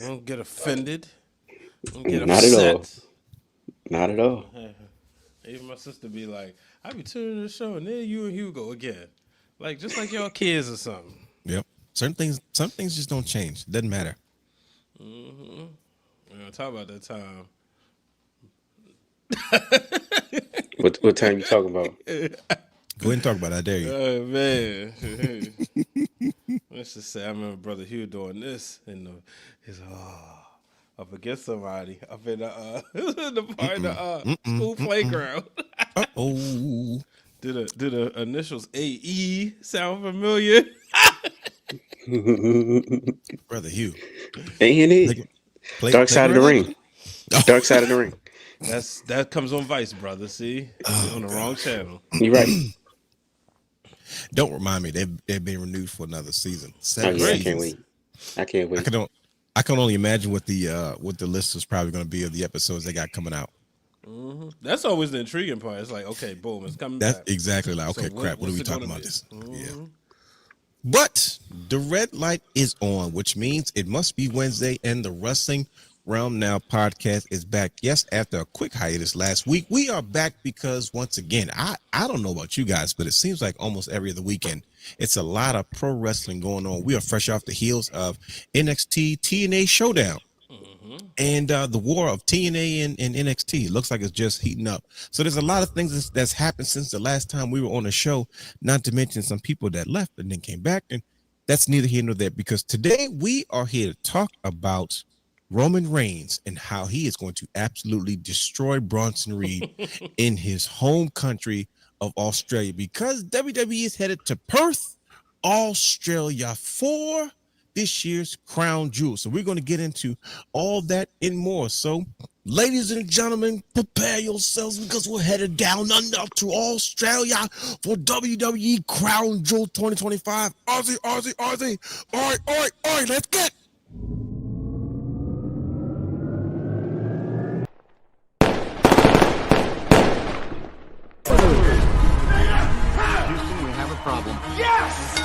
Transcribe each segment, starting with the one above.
Don't get offended. Don't get Not at all. upset. Not at all. Even my sister be like, I be tuning to the show and then you and Hugo again. Like, just like y'all kids or something. Yep. Some things just don't change. Doesn't matter. Mm-hmm. Talk about that time. What time you talking about? Go ahead and talk about it. I dare you. Oh, man. Let's just say I remember Brother Hugh doing this in his up against somebody up in the school playground. Oh. Do the initials AE sound familiar? Brother Hugh. A&E. Dark Side of the Ring. Dark Side of the Ring. That comes on Vice, brother. See, on the wrong channel. You're right. Don't remind me. They've been renewed for another season. I can't wait. I can only imagine what the list is probably going to be of the episodes they got coming out. Mm-hmm. That's always the intriguing part. It's like, okay, boom, it's coming. That's back. Exactly like, okay, So crap. What are we talking about? This? Mm-hmm. Yeah. But the red light is on, which means it must be Wednesday, and the Wrestling Realm Now podcast is back. Yes, after a quick hiatus last week, we are back because once again, I don't know about you guys, but it seems like almost every other weekend, it's a lot of pro wrestling going on. We are fresh off the heels of NXT TNA Showdown. And the war of TNA and NXT looks like it's just heating up. So there's a lot of things that's happened since the last time we were on the show, not to mention some people that left and then came back. And that's neither here nor there, because today we are here to talk about Roman Reigns and how he is going to absolutely destroy Bronson Reed in his home country of Australia, because WWE is headed to Perth, Australia for this year's Crown Jewel. So we're going to get into all that and more. So, ladies and gentlemen, prepare yourselves because we're headed down under to Australia for WWE Crown Jewel 2025. Aussie. All right, let's get. Houston, we have a problem. Yes!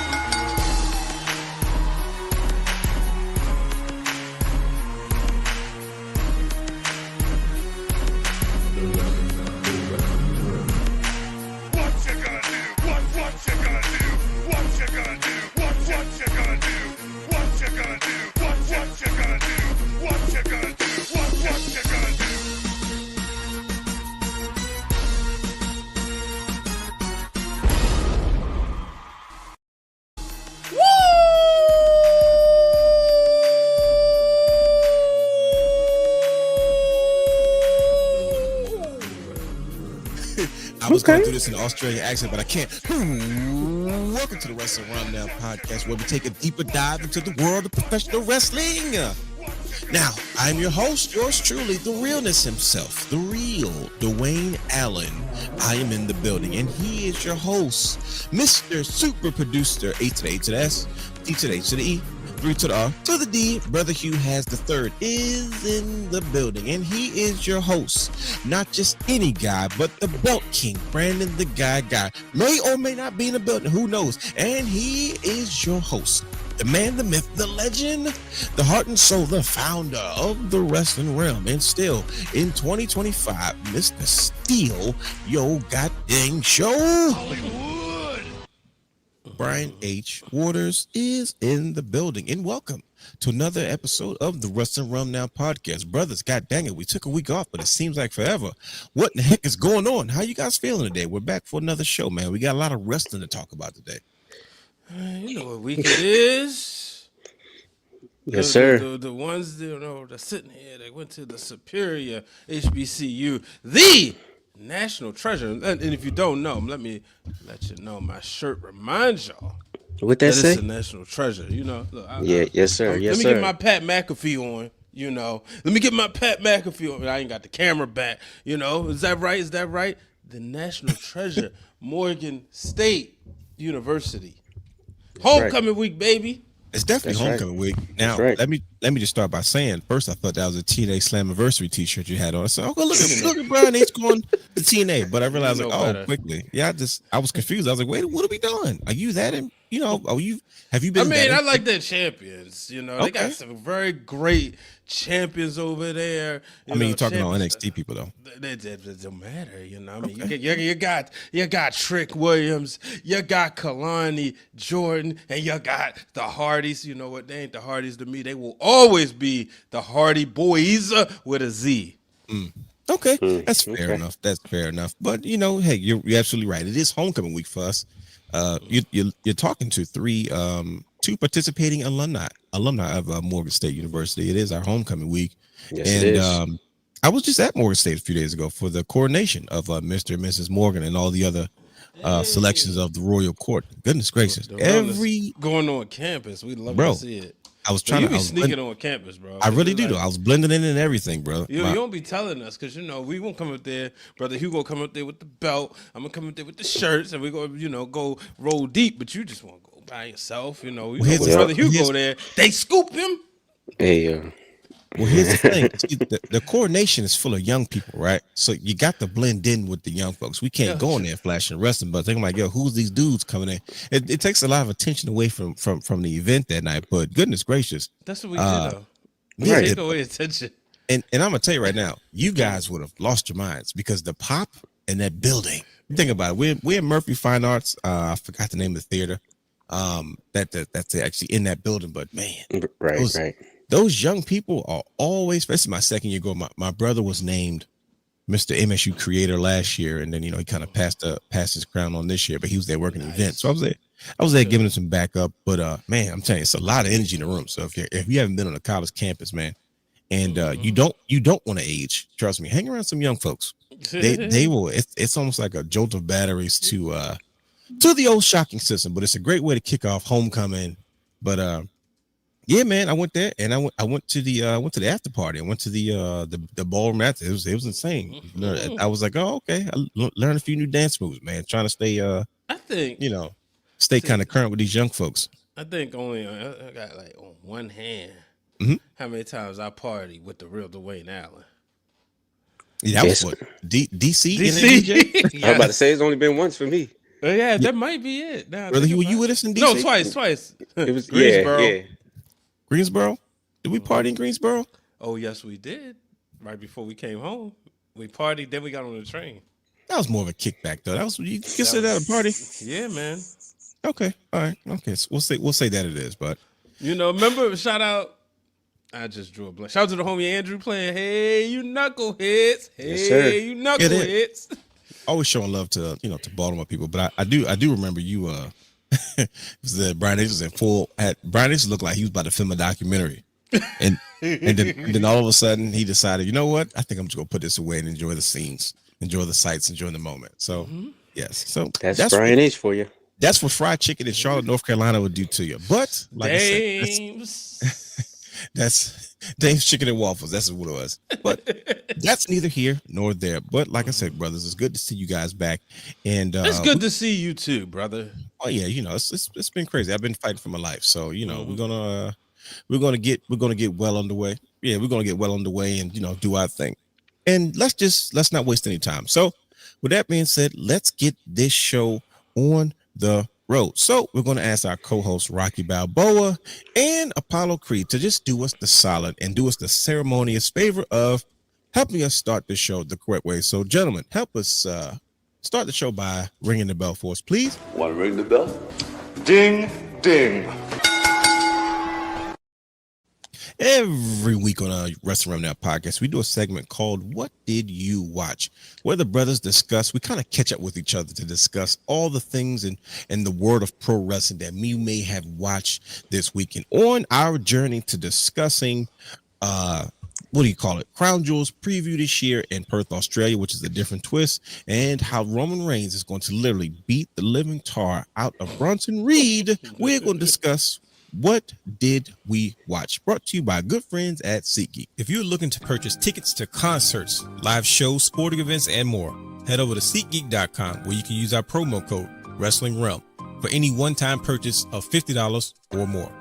I was going to do this in an Australian accent, but I can't. Welcome to the Wrestling Rundown podcast, where we take a deeper dive into the world of professional wrestling. Now, I'm your host, yours truly, the realness himself, the real Dwayne Allen. I am in the building, and he is your host, Mr. Super Producer, A to the A to the S, T to the H to the E, 3 to the R to the D. Brother Hugh has the third is in the building, and he is your host. Not just any guy, but the Belt King, Brandon the Guy. May or may not be in the building, who knows? And he is your host, the man, the myth, the legend, the heart and soul, the founder of the Wrestling Realm. And still, in 2025, Mr. Steal Yo Goddamn Show. Hollywood. Brian H. Waters is in the building, and welcome to another episode of the Wrestling Realm Now podcast. Brothers, god dang it, we took a week off, but it seems like forever. What in the heck is going on? How you guys feeling today? We're back for another show, man. We got a lot of wrestling to talk about today. You know what week it is? Yes, sir. The ones that are sitting here, they went to the Superior HBCU, the National Treasure. And if you don't know, let me let you know. My shirt reminds y'all What that say? it's a national treasure. You know. Look, Yes, sir. Let me get my Pat McAfee on. You know. Let me get my Pat McAfee on. I ain't got the camera back. You know. Is that right? The National Treasure, Morgan State University. Homecoming week, baby. It's definitely homecoming week. Now, let me just start by saying, first, I thought that was a TNA Slammiversary t-shirt you had on. So, look at Brian H. going to TNA. But I realized, quickly. Yeah, I was confused. I was like, wait, what are we doing? Are you that in you know, have you I been? mean, I like their champions. You know, they got Okay. some very great champions over there. I mean, you're talking about NXT people though. It don't matter, you know. I mean, Okay. you got Trick Williams, you got Kalani Jordan, and you got the Hardys. You know what? They ain't the Hardys to me. They will always be the Hardy Boys with a Z. Okay, that's fair enough. That's fair enough. But you know, hey, you're absolutely right. It is homecoming week for us. You're talking to two participating alumni of Morgan State University. It is our homecoming week. Yes, it is. I was just at Morgan State a few days ago for the coronation of Mr. and Mrs. Morgan and all the other selections of the Royal Court. Goodness gracious. Every going on campus, we love to see it. I was trying to sneaking on campus, bro. I really do. Though. I was blending in and everything, bro. You don't be telling us because, you know, we won't come up there. Brother Hugo come up there with the belt. I'm going to come up there with the shirts and we're going to, you know, go roll deep. But you just want to go by yourself. You know, with Brother Hugo there, they scoop him. Hey, well, here's the thing. See, the coronation is full of young people, right? So you got to blend in with the young folks. We can't go in there flashing wrestling, but thinking like, yo, who's these dudes coming in? It takes a lot of attention away from the event that night. But goodness gracious, that's what we did, though. Yeah, take away attention. And I'm gonna tell you right now, you guys would have lost your minds because the pop in that building. Think about it. We're in Murphy Fine Arts. I forgot the name of the theater. That's actually in that building. But man, right. Those young people are always, especially my second year ago, my brother was named Mr. MSU Creator last year, and then he kind of passed his crown on this year, but he was there working the event. So I was there giving him some backup. But man, I'm telling you, it's a lot of energy in the room. So if you haven't been on a college campus, man, and you don't want to age, trust me, hang around some young folks. They will. It's almost like a jolt of batteries to the old shocking system, but it's a great way to kick off homecoming. But yeah, man, I went there and I went to the after party. I went to the ballroom after. It was insane. I was like, oh, okay. I learned a few new dance moves, man. Trying to stay stay kind of current with these young folks. I think only I got like on one hand how many times I party with the real Dwayne Allen. Yeah, that was what DC. I was about to say it's only been once for me. Yeah, that might be it. Now, brother, were you with us in DC? No, twice. It was Greensboro. Yeah. Greensboro? Did we party in Greensboro? Oh, yes, we did. Right before we came home, we partied. Then we got on the train. That was more of a kickback, though. That was you consider that a party? Yeah, man. Okay, all right, okay. So we'll say that it is, but you know, remember shout out. I just drew a blank. Shout out to the homie Andrew playing. Hey, you knuckleheads. Hey, you knuckleheads. Always showing love to to Baltimore people, but I do remember you. The Brian H was in full. Brian H looked like he was about to film a documentary, and then all of a sudden he decided, you know what? I think I'm just gonna put this away and enjoy the scenes, enjoy the sights, enjoy the moment. So yes, so that's Brian H for you. That's what fried chicken in Charlotte, North Carolina would do to you. But like Dames. I said, that's Dave's Chicken and Waffles. That's what it was. But that's neither here nor there. But like I said, brothers, it's good to see you guys back. And it's good to see you too, brother. Oh yeah, it's been crazy. I've been fighting for my life. So we're gonna get well underway. Yeah, we're gonna get well underway and do our thing. And let's not waste any time. So with that being said, let's get this show on the road. So we're going to ask our co-hosts Rocky Balboa and Apollo Creed to just do us the solid and do us the ceremonious favor of helping us start the show the correct way. So gentlemen, help us start the show by ringing the bell for us, please. Want to ring the bell? Ding, ding. Every week on our Wrestling Realm Now podcast, we do a segment called What Did You Watch? Where the brothers discuss, we kind of catch up with each other to discuss all the things in the world of pro wrestling that we may have watched this week. And on our journey to discussing, Crown Jewel's preview this year in Perth, Australia, which is a different twist, and how Roman Reigns is going to literally beat the living tar out of Bronson Reed, we're going to discuss What Did We Watch? Brought to you by good friends at SeatGeek. If you're looking to purchase tickets to concerts, live shows, sporting events, and more, head over to SeatGeek.com where you can use our promo code Wrestling Realm for any one-time purchase of $50 or more.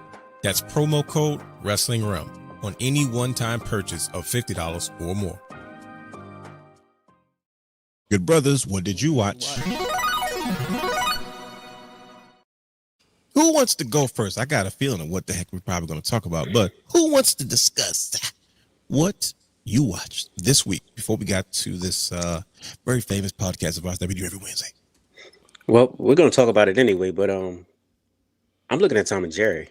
That's promo code Wrestling Realm on any one-time purchase of $50 or more. Good brothers, what did you watch? Who wants to go first? I got a feeling of what the heck we're probably going to talk about, but who wants to discuss what you watched this week before we got to this very famous podcast of ours that we do every Wednesday? Well, we're going to talk about it anyway, but I'm looking at Tom and Jerry.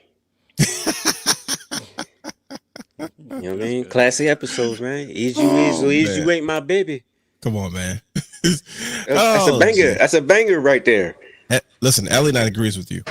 You know what I mean? Classic episodes, man. Ease you ain't my baby. Come on, man. That's a banger. Geez. That's a banger right there. Listen, Ellie and I agrees with you.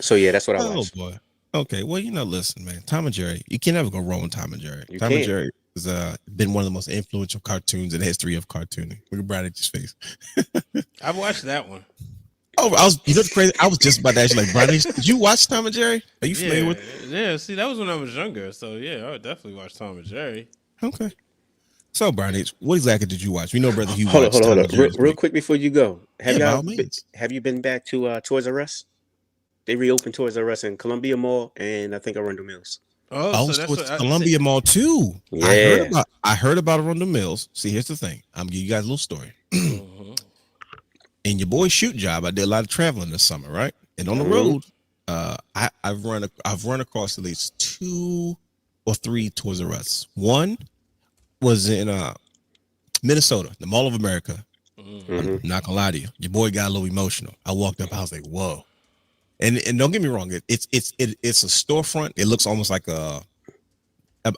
So yeah, that's what I watched. Oh boy. Okay, well, listen, man. Tom and Jerry. You can never go wrong with Tom and Jerry. Tom and Jerry has been one of the most influential cartoons in the history of cartooning. Look at Brad's face. I've watched that one. Oh, what's crazy? I was just about to ask you, like, Brad, did you watch Tom and Jerry? Are you familiar with it? Yeah, see, that was when I was younger. So, yeah, I would definitely watch Tom and Jerry. Okay. So, Brian, what exactly did you watch? We know, brother, you hold watched on. Real quick before you go. Have you been back to Toys R Us? They reopened Toys R Us in Columbia Mall and I think Arundel Mills. Oh, so it's Columbia Mall too. Yeah. I heard about Arundel Mills. See, here's the thing. I'm gonna give you guys a little story. In your boy's shoot job, I did a lot of traveling this summer, right? And on the road, I've run across at least 2 or 3 Toys R Us. One was in Minnesota, the Mall of America. I'm not gonna lie to you, your boy got a little emotional. I walked up, I was like, whoa. And don't get me wrong, it's a storefront. It looks almost like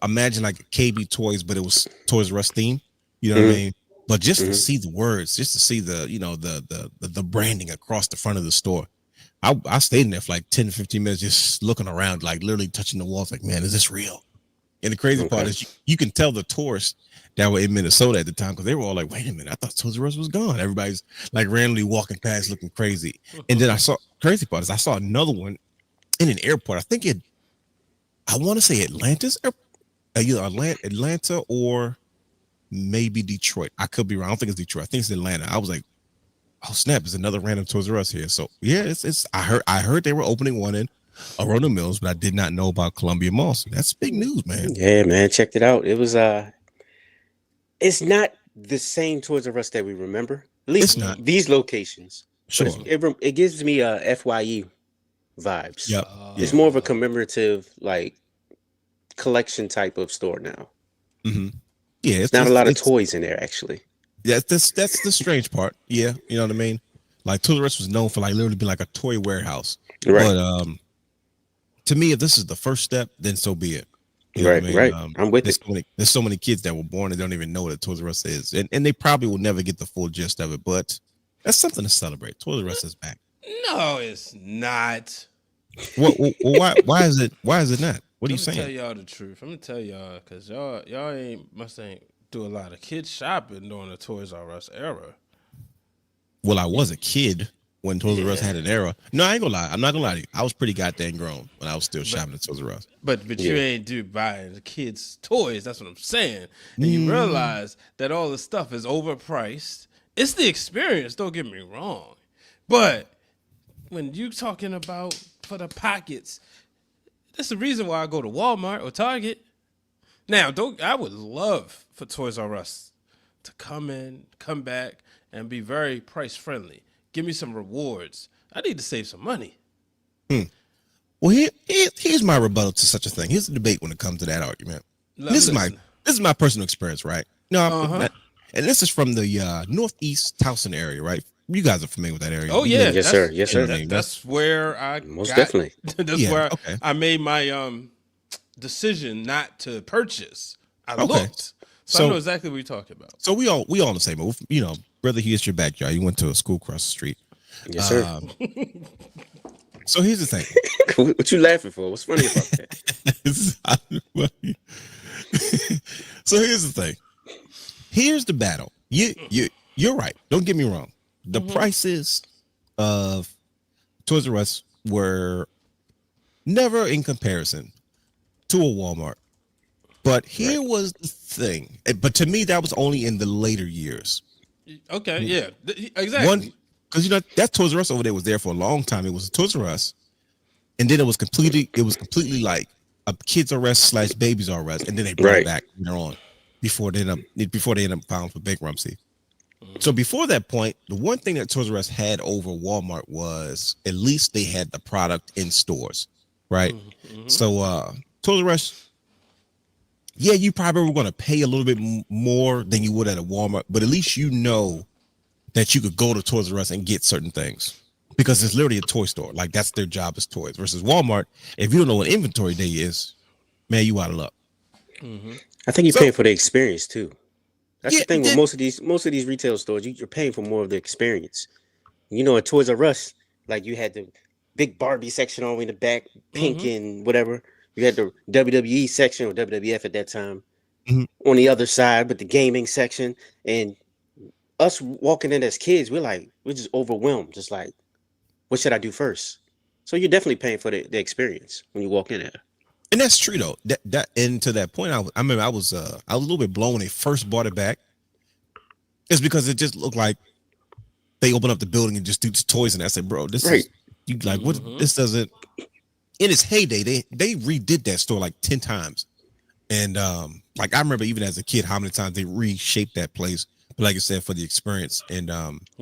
imagine like a KB Toys, but it was Toys R Us theme. You know what I mean? But just to see the words, just to see the branding across the front of the store. I stayed in there for like 10 to 15 minutes, just looking around, like literally touching the walls, like, man, is this real? And the crazy part is you can tell the tourists that were in Minnesota at the time, because they were all like, wait a minute, I thought Toys R Us was gone. Everybody's like randomly walking past looking crazy. And then I saw another one in an airport. I want to say Atlanta's either Atlanta or maybe Detroit. I could be wrong. I don't think it's Detroit. I think it's Atlanta. I was like, oh snap, there's another random Toys R Us here. So yeah, it's I heard they were opening one in Arundel Mills, but I did not know about Columbia Mall. So that's big news, man. Yeah, man, checked it out. It was it's not the same Toys R Us that we remember. At least not these locations. Sure. It gives me FYE vibes. Yep. It's more of a commemorative, like, collection type of store now. Mm-hmm. Yeah, it's not a lot of toys in there, actually. Yeah, that's the strange part. Yeah, you know what I mean? Like, Toys R Us was known for like literally being like a toy warehouse. Right. But to me, if this is the first step, then so be it. You know right, what I mean? Right. I'm with it. There's so many kids that were born and don't even know what Toys R Us is, and they probably will never get the full gist of it. But that's something to celebrate. Toys R Us is back. No, it's not. Why is it? Why is it not? What are you saying? Let me tell y'all the truth. I'm gonna tell y'all because y'all must ain't do a lot of kids shopping during the Toys R Us era. Well, I was a kid when Toys R Us had an era. No, I ain't gonna lie. I'm not gonna lie to you. I was pretty goddamn grown when I was still shopping at Toys R Us. But you ain't buying the kids toys. That's what I'm saying. And you realize that all the stuff is overpriced. It's the experience. Don't get me wrong. But when you talking about for the pockets, that's the reason why I go to Walmart or Target. Now, I would love for Toys R Us to come back, and be very price friendly. Give me some rewards. I need to save some money. Well, here's my rebuttal to such a thing. Here's the debate when it comes to that argument. This is my personal experience, right? No, and this is from the northeast Towson area, right? You guys are familiar with that area. Oh yeah, yes sir. That's where I definitely. I made my decision not to purchase. I looked, so I know exactly what you're talking about. So we all the same. You know, brother, here's your backyard. You went to a school across the street. Yes, sir. So here's the thing. What you laughing for? What's funny about that? So here's the thing. Here's the battle. You're right. Don't get me wrong. The prices of Toys R Us were never in comparison to a Walmart. But here was the thing. But to me, that was only in the later years. Okay, yeah, exactly. Because that Toys R Us over there was there for a long time. It was a Toys R Us, and then it was completely like a Kids R Us / Babies R Us, and then they brought it back later on. before they end up filing for bankruptcy. So before that point, the one thing that Toys R Us had over Walmart was at least they had the product in stores, right? So Toys R Us, yeah, you probably were going to pay a little bit more than you would at a Walmart, but at least you know that you could go to Toys R Us and get certain things because it's literally a toy store. Like that's their job is toys. Versus Walmart, if you don't know what inventory day is, man, you out of luck. I think you're paying for the experience too. That's Yeah, the thing with then- most of these retail stores. You're paying for more of the experience. You know, at Toys R Us, like you had the big Barbie section all the way in the back, pink and whatever. You had the WWE section or WWF at that time on the other side, but the gaming section. And us walking in as kids, we're just overwhelmed. Just like, what should I do first? So you're definitely paying for the experience when you walk in there. And that's true though. That and to that point, I remember I was a little bit blown when they first bought it back. It's because it just looked like they opened up the building and just do toys, and I said, "Bro, this is you like what? This doesn't." In its heyday, they redid that store like 10 times, and like I remember even as a kid how many times they reshaped that place. But like I said, for the experience and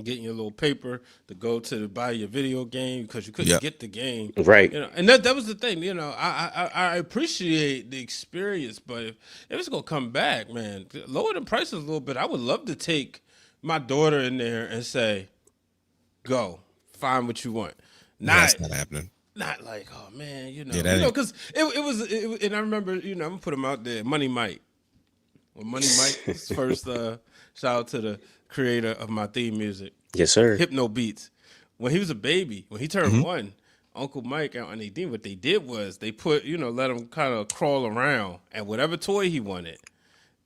getting your little paper to go to buy your video game because you couldn't get the game, right? You know, and that was the thing. You know, I appreciate the experience, but if it's gonna come back, man, lower the prices a little bit. I would love to take my daughter in there and say, "Go find what you want." That's not happening. Not like, oh man, because it was, and I remember, I'm gonna put him out there, Money Mike. When Money Mike was first, shout out to the creator of my theme music. Yes, sir. Hypno Beats. When he was a baby, when he turned 1, Uncle Mike and Nadine, what they did was they put, let him kind of crawl around, and whatever toy he wanted,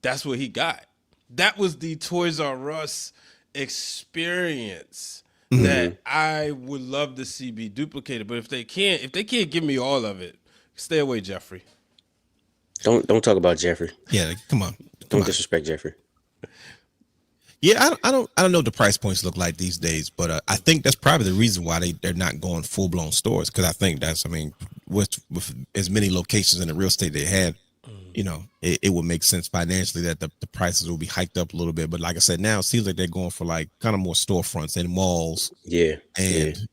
that's what he got. That was the Toys R Us experience that I would love to see be duplicated. But if they can't give me all of it, stay away, Jeffrey. Don't talk about Jeffrey. Yeah, come on. Don't disrespect Jeffrey. Yeah, I don't know what the price points look like these days, but I think that's probably the reason why they're not going full blown stores, because I think with as many locations in the real estate they had, it would make sense financially that the prices will be hiked up a little bit. But like I said, now it seems like they're going for like kind of more storefronts and malls. Yeah, and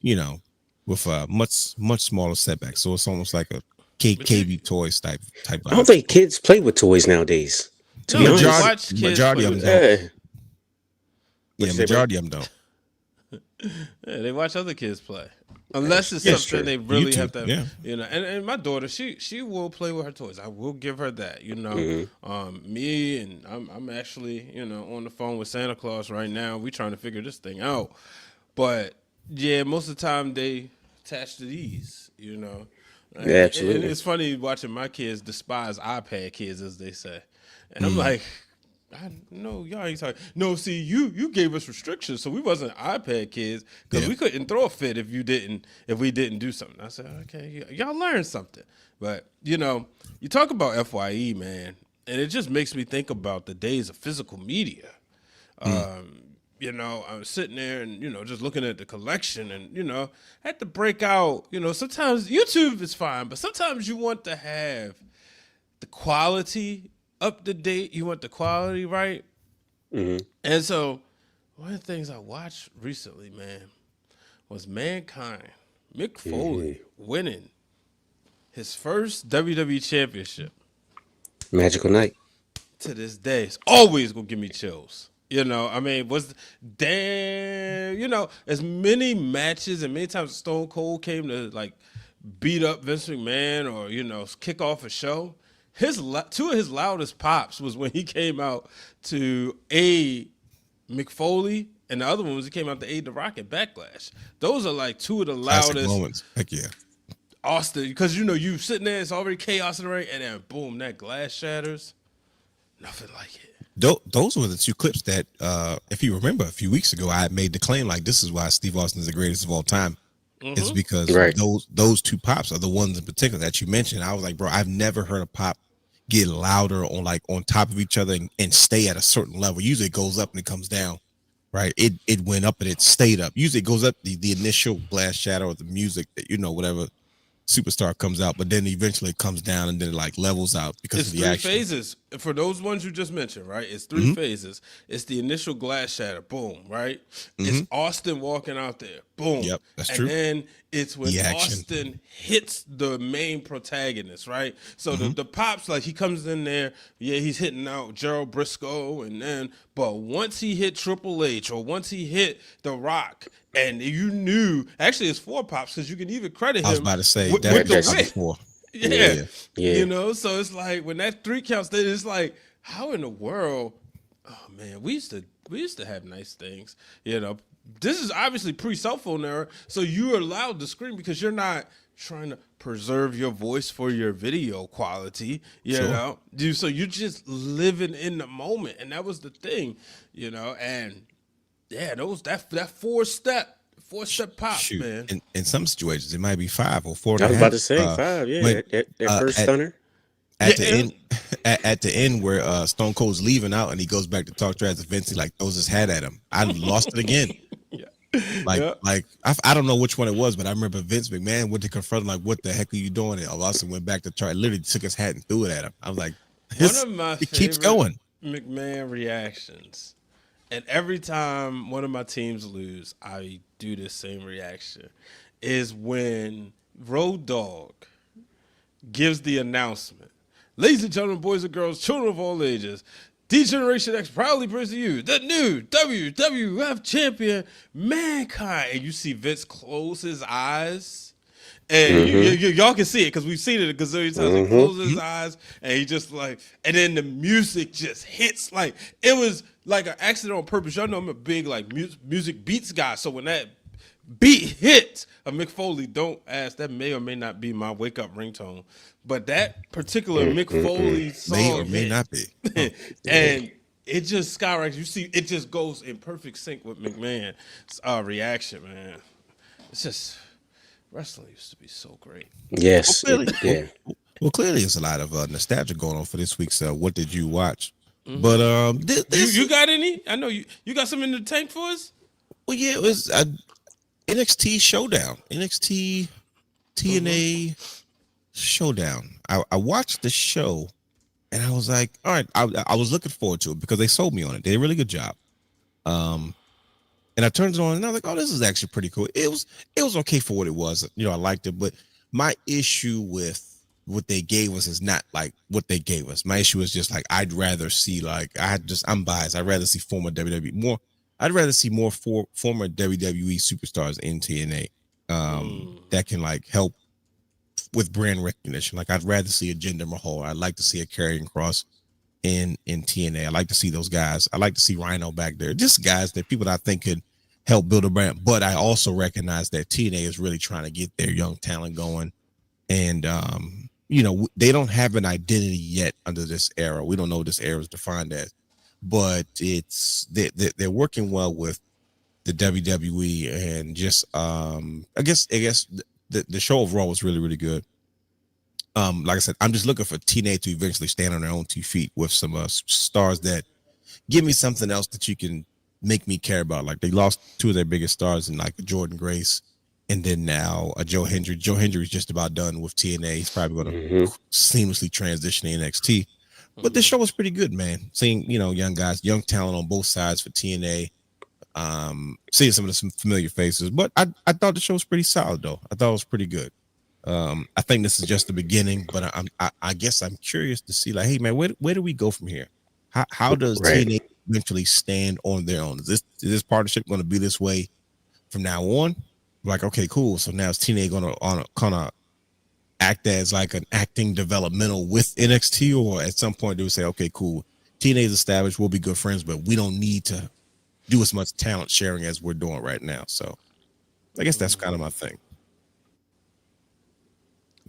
with much smaller setbacks, so it's almost like a KB Toys type. I don't think kids play with toys nowadays. To be honest, majority of them don't. Yeah, majority of them don't. Yeah, they watch other kids play. Unless it's something they really have to, And my daughter, she will play with her toys. I will give her that, Me and I'm actually, on the phone with Santa Claus right now. We trying to figure this thing out. But yeah, most of the time they attach to these, Yeah, absolutely. And it's funny watching my kids despise iPad kids, as they say. And I'm like, I know y'all ain't talking. No, see, you gave us restrictions, so we wasn't iPad kids because we couldn't throw a fit if we didn't do something. I said, okay, y'all learned something. But you talk about FYE, man, and it just makes me think about the days of physical media. I was sitting there and just looking at the collection, and had to break out. Sometimes YouTube is fine, but sometimes you want to have the quality up to date. You want the quality right. And so one of the things I watched recently, man, was Mankind, Mick Foley winning his first WWE championship. Magical night. To this day, it's always gonna give me chills. Was damn, as many matches and many times Stone Cold came to like beat up Vince McMahon or kick off a show. Two of his loudest pops was when he came out to aid Mick Foley, and the other one was he came out to aid The Rock at Backlash. Those are like two of the Classic loudest moments. Heck yeah. Austin, because you sitting there, it's already chaos in the ring, and then boom, that glass shatters. Nothing like it. Those were the two clips that, if you remember, a few weeks ago, I made the claim like this is why Steve Austin is the greatest of all time. It's because those two pops are the ones in particular that you mentioned. I was like, bro, I've never heard a pop get louder on top of each other and stay at a certain level. Usually it goes up and it comes down, right? It went up and it stayed up. Usually it goes up the initial blast shadow or the music that whatever superstar comes out, but then eventually it comes down and then it like levels out because It's of the three action. phases. For those ones you just mentioned, right? It's 3 phases. It's the initial glass shatter, boom, right? It's Austin walking out there, boom. Yep, that's and true. Then it's when The action. Austin hits the main protagonist, right? So the pops, like he comes in there, yeah, he's hitting out Gerald Briscoe, but once he hit Triple H or once he hit The Rock, and you knew, actually it's 4 pops because you can even credit him. I was about to say with that's the win. before. Yeah. Yeah. You know, so it's like when that 3 counts, then it's like, how in the world? Oh man, we used to have nice things. You know, this is obviously pre-cell phone era, so you're allowed to scream because you're not trying to preserve your voice for your video quality. You know, so you're just living in the moment, and that was the thing. You know, and yeah, that 4-step pop, Shoot. man. In some situations, it might be 5 or 4. I was about to say 5. Yeah, but, that first stunner. At the end where Stone Cold's leaving out and he goes back to talk trash to Vince, he like throws his hat at him. I lost it again. I don't know which one it was, but I remember Vince McMahon went to confront him like, "What the heck are you doing?" And Austin went back to try. Literally took his hat and threw it at him. I was like, One of my "It keeps going." McMahon reactions, and every time one of my teams lose, I do the same reaction. Is when Road Dogg gives the announcement. Ladies and gentlemen, boys and girls, children of all ages, D-Generation X proudly brings to you the new WWF champion, Mankind. And you see Vince close his eyes. And y'all can see it because we've seen it a gazillion times. He closes his eyes and he just like, and then the music just hits like, it was like an accident on purpose. Y'all know I'm a big like music beats guy. So when that beat hit of Mick Foley, don't ask, that may or may not be my wake up ringtone. But that particular Mick Foley song may or may not be. and it just skyrockets. You see, it just goes in perfect sync with McMahon's reaction, man. It's just, wrestling used to be so great. Yes. Well, clearly it's a lot of nostalgia going on for this week's What Did You Watch? But you got any? I know you got something in the tank for us? Well, yeah, it was NXT Showdown. NXT TNA Showdown. I watched the show and I was like, all right, I was looking forward to it because they sold me on it. They did a really good job. And I turned it on and I was like, oh, this is actually pretty cool. It was okay for what it was. You know, I liked it, but my issue with what they gave us is not like what they gave us. My issue is just like, I'd rather see like, I'm biased. I'd rather see former WWE more. I'd rather see more former WWE superstars in TNA that can like help with brand recognition. Like I'd rather see a Jinder Mahal. I'd like to see a Karrion Kross in TNA. I like to see those guys. I like to see Rhino back there. Just guys that people that I think could help build a brand. But I also recognize that TNA is really trying to get their young talent going. And you know, they don't have an identity yet under this era. We don't know what this era is defined as. But they're working well with the WWE and just I guess the show overall was really, really good. Like I said, I'm just looking for TNA to eventually stand on their own 2 feet with some stars that give me something else that you can make me care about. Like they lost 2 of their biggest stars in like Jordan Grace and then now Joe Hendry. Joe Hendry is just about done with TNA. He's probably going to seamlessly transition to NXT. But this show was pretty good, man. Seeing, you know, young guys, young talent on both sides for TNA. Seeing some of the familiar faces. But I thought the show was pretty solid, though. I thought it was pretty good. I think this is just the beginning, but I guess I'm curious to see, like, hey, man, where do we go from here? How does TNA eventually stand on their own? Is this partnership going to be this way from now on? Like, okay, cool. So now is TNA going to kind of act as like an acting developmental with NXT, or at some point they would say, okay, cool, TNA is established, we'll be good friends, but we don't need to do as much talent sharing as we're doing right now. So I guess that's kind of my thing.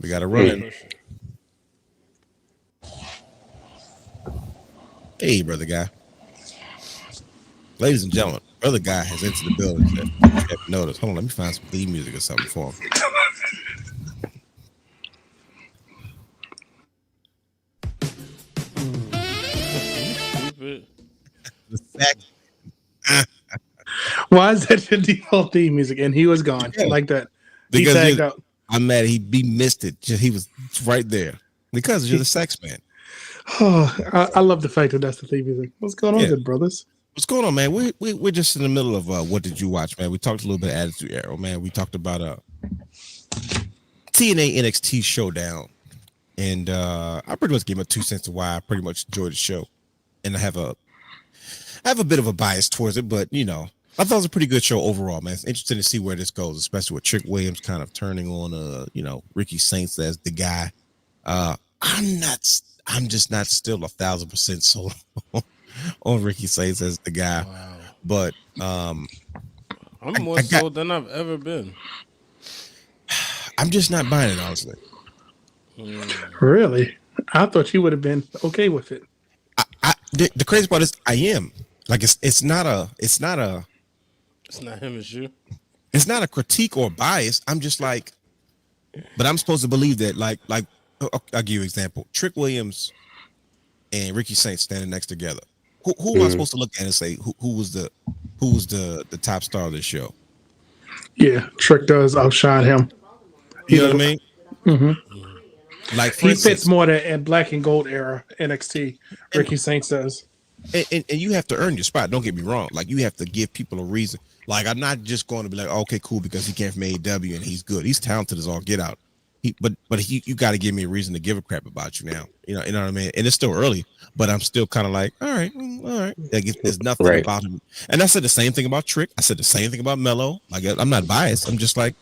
We got to run it. Hey, brother guy. Ladies and gentlemen, brother guy has entered the building. If you haven't noticed, hold on, let me find some theme music or something for him. Why is that your default theme music? And he was gone like that. He tagged out. I'm mad he missed it. He was right there because you're the sex man. Oh, I love the fact that that's the theme music. What's going on, good brothers? What's going on, man? We're just in the middle of what did you watch, man? We talked a little bit of Attitude Era, man. We talked about TNA NXT Showdown, and I pretty much gave my 2 cents of why I pretty much enjoyed the show, and I have a bit of a bias towards it, but you know, I thought it was a pretty good show overall, man. It's interesting to see where this goes, especially with Trick Williams kind of turning on Ricky Saints as the guy. I'm just not still 1,000% sold on Ricky Saints as the guy. Wow. But I'm more sold than I've ever been. I'm just not buying it, honestly. Really? I thought you would have been okay with it. The crazy part is I am. Like it's not him, it's you. It's not a critique or bias. I'm just like, but I'm supposed to believe that like I'll give you an example. Trick Williams and Ricky Saints standing next together. Who am I supposed to look at and say who was the top star of this show? Yeah, Trick does outshine him. You know what I mean? Mm-hmm. Like he fits more in black and gold era NXT. Ricky Saints does. And you have to earn your spot. Don't get me wrong. Like you have to give people a reason. Like I'm not just going to be like, okay, cool, because he came from AEW and he's good. He's talented as all get out. You got to give me a reason to give a crap about you now. You know what I mean? And it's still early, but I'm still kind of like, all right. Like there's nothing about him. And I said the same thing about Trick. I said the same thing about Mello. Like I'm not biased. I'm just like,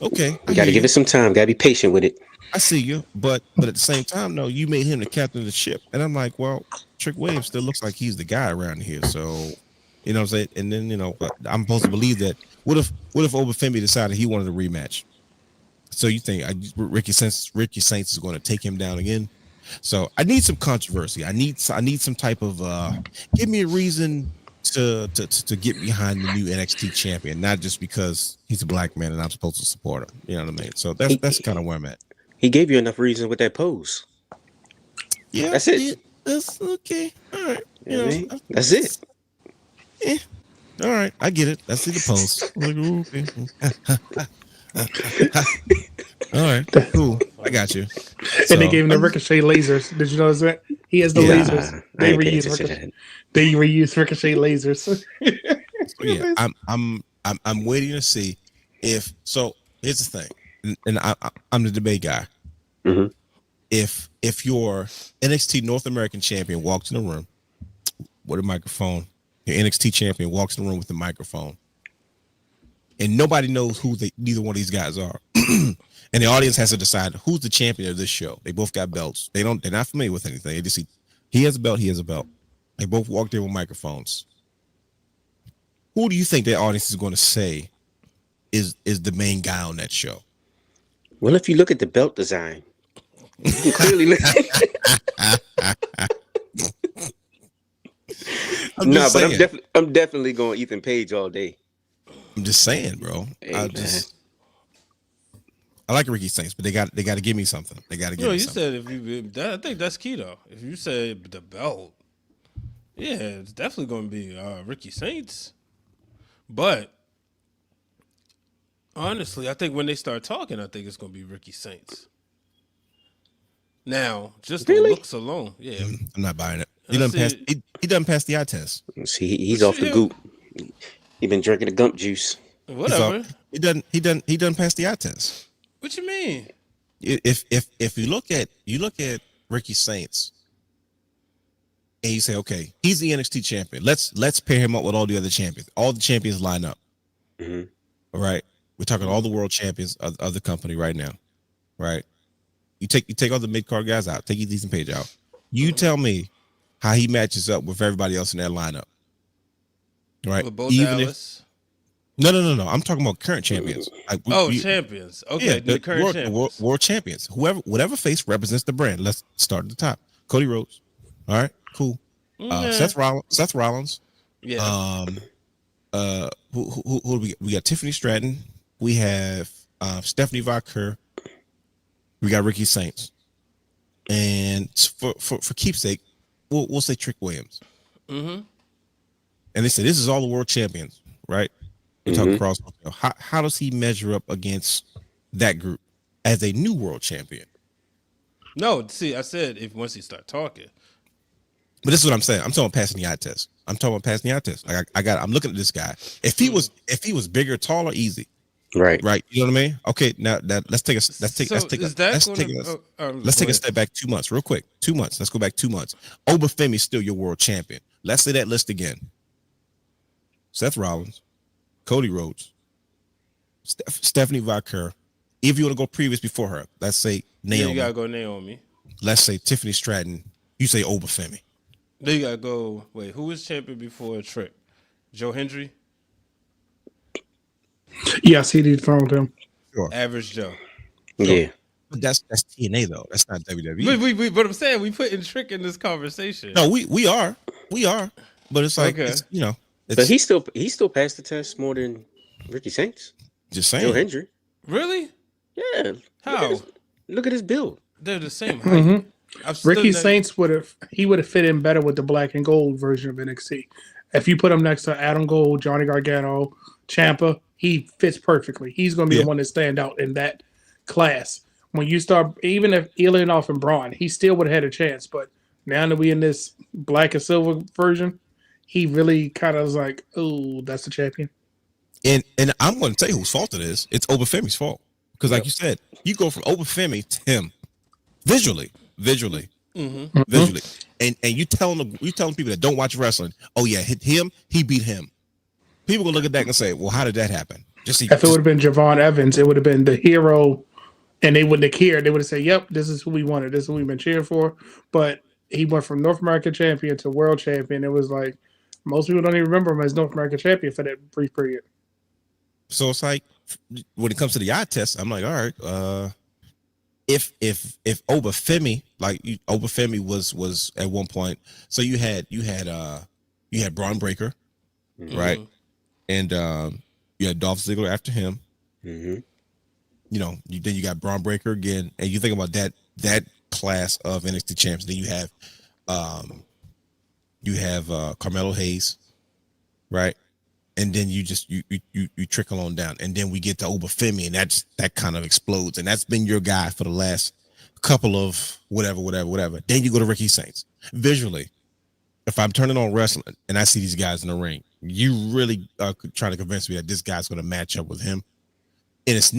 okay. You got to give it some time. Got to be patient with it. I see you, but at the same time, no, you made him the captain of the ship, and I'm like, well, Trick Williams still looks like he's the guy around here, so you know what I'm saying. And then I'm supposed to believe that. What if Obafemi decided he wanted a rematch? So you think Ricky Saints is going to take him down again? So I need some controversy. I need some type of give me a reason to get behind the new NXT champion, not just because he's a black man and I'm supposed to support him. You know what I mean? So that's kind of where I'm at. He gave you enough reason with that pose. Yeah, that's it. That's okay. All right. That's it. Yeah. All right. I get it. That's the post. All right. Cool. I got you. And they gave him the Ricochet lasers. Did you notice that? He has the lasers. They reuse Ricochet lasers. So yeah, I'm waiting to see if. So here's the thing. And I'm the debate guy. Mm-hmm. If your NXT North American champion walks in the room with a microphone, your NXT champion walks in the room with a microphone, and nobody knows who neither one of these guys are, and the audience has to decide who's the champion of this show. They both got belts. They're not familiar with anything. They just see he has a belt, he has a belt. They both walk there with microphones. Who do you think the audience is going to say is the main guy on that show? Well, if you look at the belt design, you can clearly look. I'm definitely going Ethan Page all day. I'm just saying, bro. Hey, I like Ricky Saints, but they got to give me something. They got to give me something. Said I think that's key though. If you say the belt, yeah, it's definitely going to be Ricky Saints. But honestly, I think when they start talking, I think it's going to be Ricky Saints. Now, just the looks alone, yeah. I'm not buying it. He doesn't pass the eye test. See, he's off the goop. He been drinking the gump juice. Whatever. He doesn't pass the eye test. What you mean? If you look at Ricky Saints and you say, okay, he's the NXT champion. Let's pair him up with all the other champions. All the champions line up. Mm-hmm. All right. We're talking all the world champions of the company right now. Right. You take all the mid-card guys out. Take Ethan Page out. You tell me how he matches up with everybody else in that lineup. Right. With both Even Dallas? No. I'm talking about current champions. Champions. Okay, yeah, the current champions. World champions. Whatever face represents the brand. Let's start at the top. Cody Rhodes. All right, cool. Seth Rollins. Yeah. Who do we get? We got Tiffany Stratton. We have Stephanie Vaquer. We got Ricky Saints. And for keepsake, we'll say Trick Williams. Mm-hmm. And they said this is all the world champions, right? We're talking cross. How does he measure up against that group as a new world champion. No, see, I said if once he start talking. But this is what I'm saying. I'm talking about passing the eye test. I'm Like I'm looking at this guy. If he was bigger, taller, easy. Right. You know what I mean? Okay, now let's take a step back 2 months, real quick. 2 months. Let's go back 2 months. Obafemi's still your world champion. Let's say that list again. Seth Rollins, Cody Rhodes, Stephanie Vaquer. If you want to go previous before her, let's say Naomi. Yeah, you gotta go Naomi. Let's say Tiffany Stratton. You say Obafemi. Then you gotta go. Wait, who was champion before Trick? Joe Hendry. Yes, he did phone him. Sure. Average Joe. Yeah. But that's TNA though. That's not WWE. But I'm saying we putting Trick in this conversation. No, we are. But it's like Okay. But he still passed the test more than Ricky Saints. Just saying. Joe Hendry. Really? Yeah. How? Look at his build. They're the same height. Ricky Saints would have fit in better with the black and gold version of NXT. If you put him next to Adam Cole, Johnny Gargano, Ciampa, he fits perfectly. He's going to be the one to stand out in that class. When you start, even if Ilinoff and Braun, he still would have had a chance. But now that we in this black and silver version, he really kind of was like, oh, that's the champion. And I'm going to tell you whose fault it is. It's Obafemi's fault. Because like you said, you go from Obafemi to him visually. And you telling people that don't watch wrestling, oh yeah, he beat him. People gonna look at that and say, well, how did that happen? If it would have been Javon Evans, it would have been the hero, and they wouldn't have cared. They would have said, yep, this is who we wanted. This is who we've been cheering for. But he went from North American champion to world champion. It was like, most people don't even remember him as North American champion for that brief period. So it's like, when it comes to the eye test, I'm like, all right, if Obafemi, Obafemi was at one point, so you had Braun Breaker, right? And you had Dolph Ziggler after him. Mm-hmm. Then you got Braun Breaker again, and you think about that class of NXT champs. Then you have Carmelo Hayes, right? And then you trickle on down, and then we get to Obafemi, and that kind of explodes, and that's been your guy for the last couple of whatever. Then you go to Ricky Saints. Visually, if I'm turning on wrestling and I see these guys in the ring, you really are trying to convince me that this guy's going to match up with him, and it's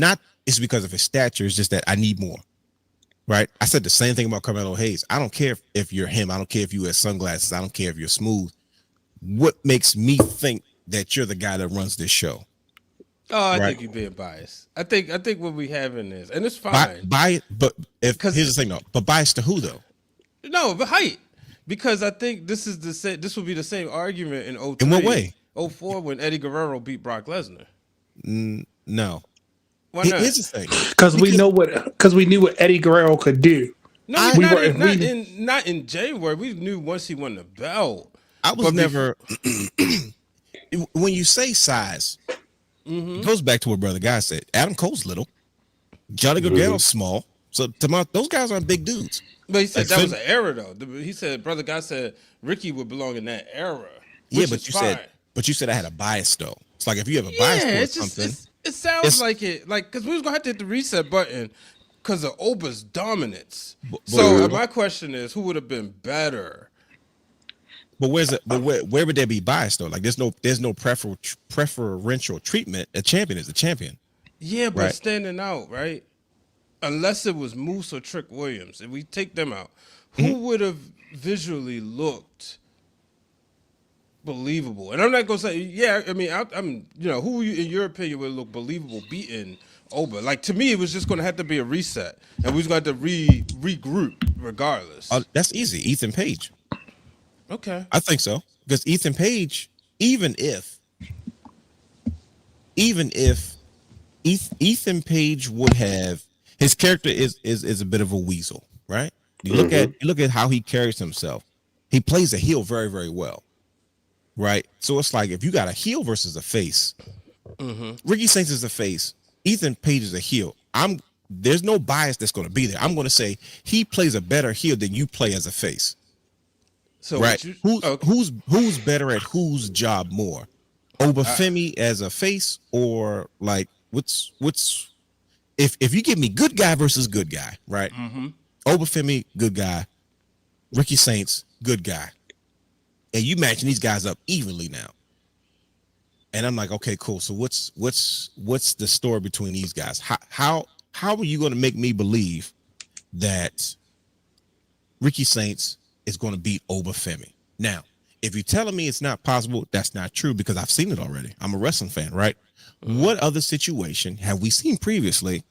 because of his stature. It's just that I need more, right? I said the same thing about Carmelo Hayes. I don't care if you're him. I don't care if you wear sunglasses. I don't care if you're smooth. What makes me think that you're the guy that runs this show? Oh, I think you're being biased. I think what we have in this, and it's fine. But here's the thing though. But biased to who though? No, but height. Because I think this will be the same argument in 03. In what way? 04 when Eddie Guerrero beat Brock Lesnar. No. Why not? Here's the thing. Because we knew what Eddie Guerrero could do. No, not in January. We knew once he won the belt. I was never. When you say size, it goes back to what Brother Guy said. Adam Cole's little, Johnny Gargano's small. So those guys aren't big dudes. But he said that was an era though. He said Brother Guy said Ricky would belong in that era. Yeah, but you said I had a bias though. It's like if you have a bias towards something, it sounds like it. Like because we was gonna have to hit the reset button because of Oba's dominance. So my question is, who would have been better? But where would there be bias though? Like there's no preferential treatment. A champion is a champion. Yeah, but standing out, right? Unless it was Moose or Trick Williams, if we take them out, who would have visually looked believable? And I'm not gonna say, yeah. I mean, I'm who in your opinion would look believable beating Oba? Like to me, it was just gonna have to be a reset, and we was gonna have to regroup regardless. That's easy. Ethan Page. Okay. I think so. Because Ethan Page, even if Ethan Page would have, his character is a bit of a weasel, right? You look at how he carries himself. He plays a heel very, very well. Right? So it's like if you got a heel versus a face, Ricky Saints is a face, Ethan Page is a heel. There's no bias that's going to be there. I'm going to say he plays a better heel than you play as a face. So right, who's better at whose job more, Obafemi as a face or like what's if you give me good guy versus good guy, right? Mm-hmm. Obafemi, good guy. Ricky Saints, good guy. And you matching these guys up evenly now. And I'm like, okay, cool. So what's the story between these guys? How are you going to make me believe that Ricky Saints is going to beat Obafemi? Now, if you're telling me it's not possible, that's not true because I've seen it already. I'm a wrestling fan, right? What other situation have we seen previously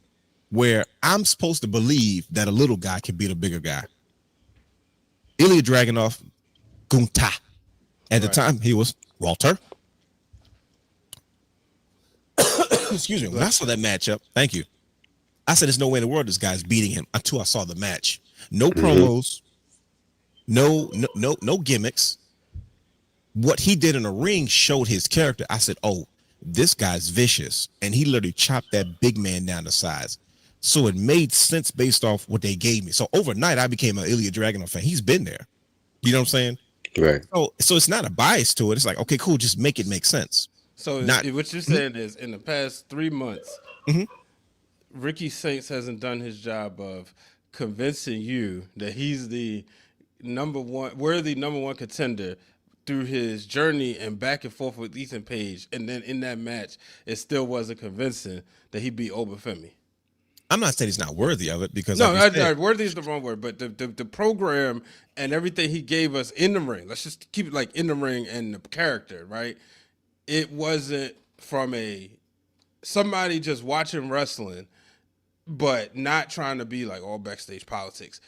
where I'm supposed to believe that a little guy can beat a bigger guy? Ilya Dragunov, Gunta. At the time, he was Walter. Excuse me. When I saw that matchup, thank you. I said, there's no way in the world this guy's beating him until I saw the match. No promos, no gimmicks. What he did in the ring showed his character. I said, oh, this guy's vicious. And he literally chopped that big man down to size. So it made sense based off what they gave me. So overnight, I became an Ilya Dragunov fan. He's been there. You know what I'm saying? Right. So it's not a bias to it. It's like, okay, cool. Just make it make sense. So what you're saying is, in the past 3 months, Ricky Saints hasn't done his job of convincing you that he's the worthy number one contender through his journey and back and forth with Ethan Page, and then in that match, it still wasn't convincing that he beat Obafemi. I'm not saying he's not worthy of it because worthy is the wrong word, but the program and everything he gave us in the ring, let's just keep it like in the ring and the character, right? It wasn't from somebody just watching wrestling, but not trying to be like all backstage politics.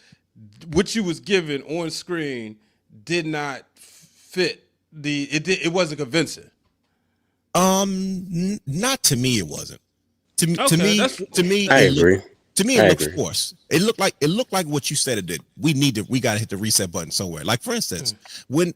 What you was given on screen did not fit it wasn't convincing. Not to me, it wasn't. To me, I agree. To me, it looked forced. It looked like what you said it did. We got to hit the reset button somewhere. Like for instance, when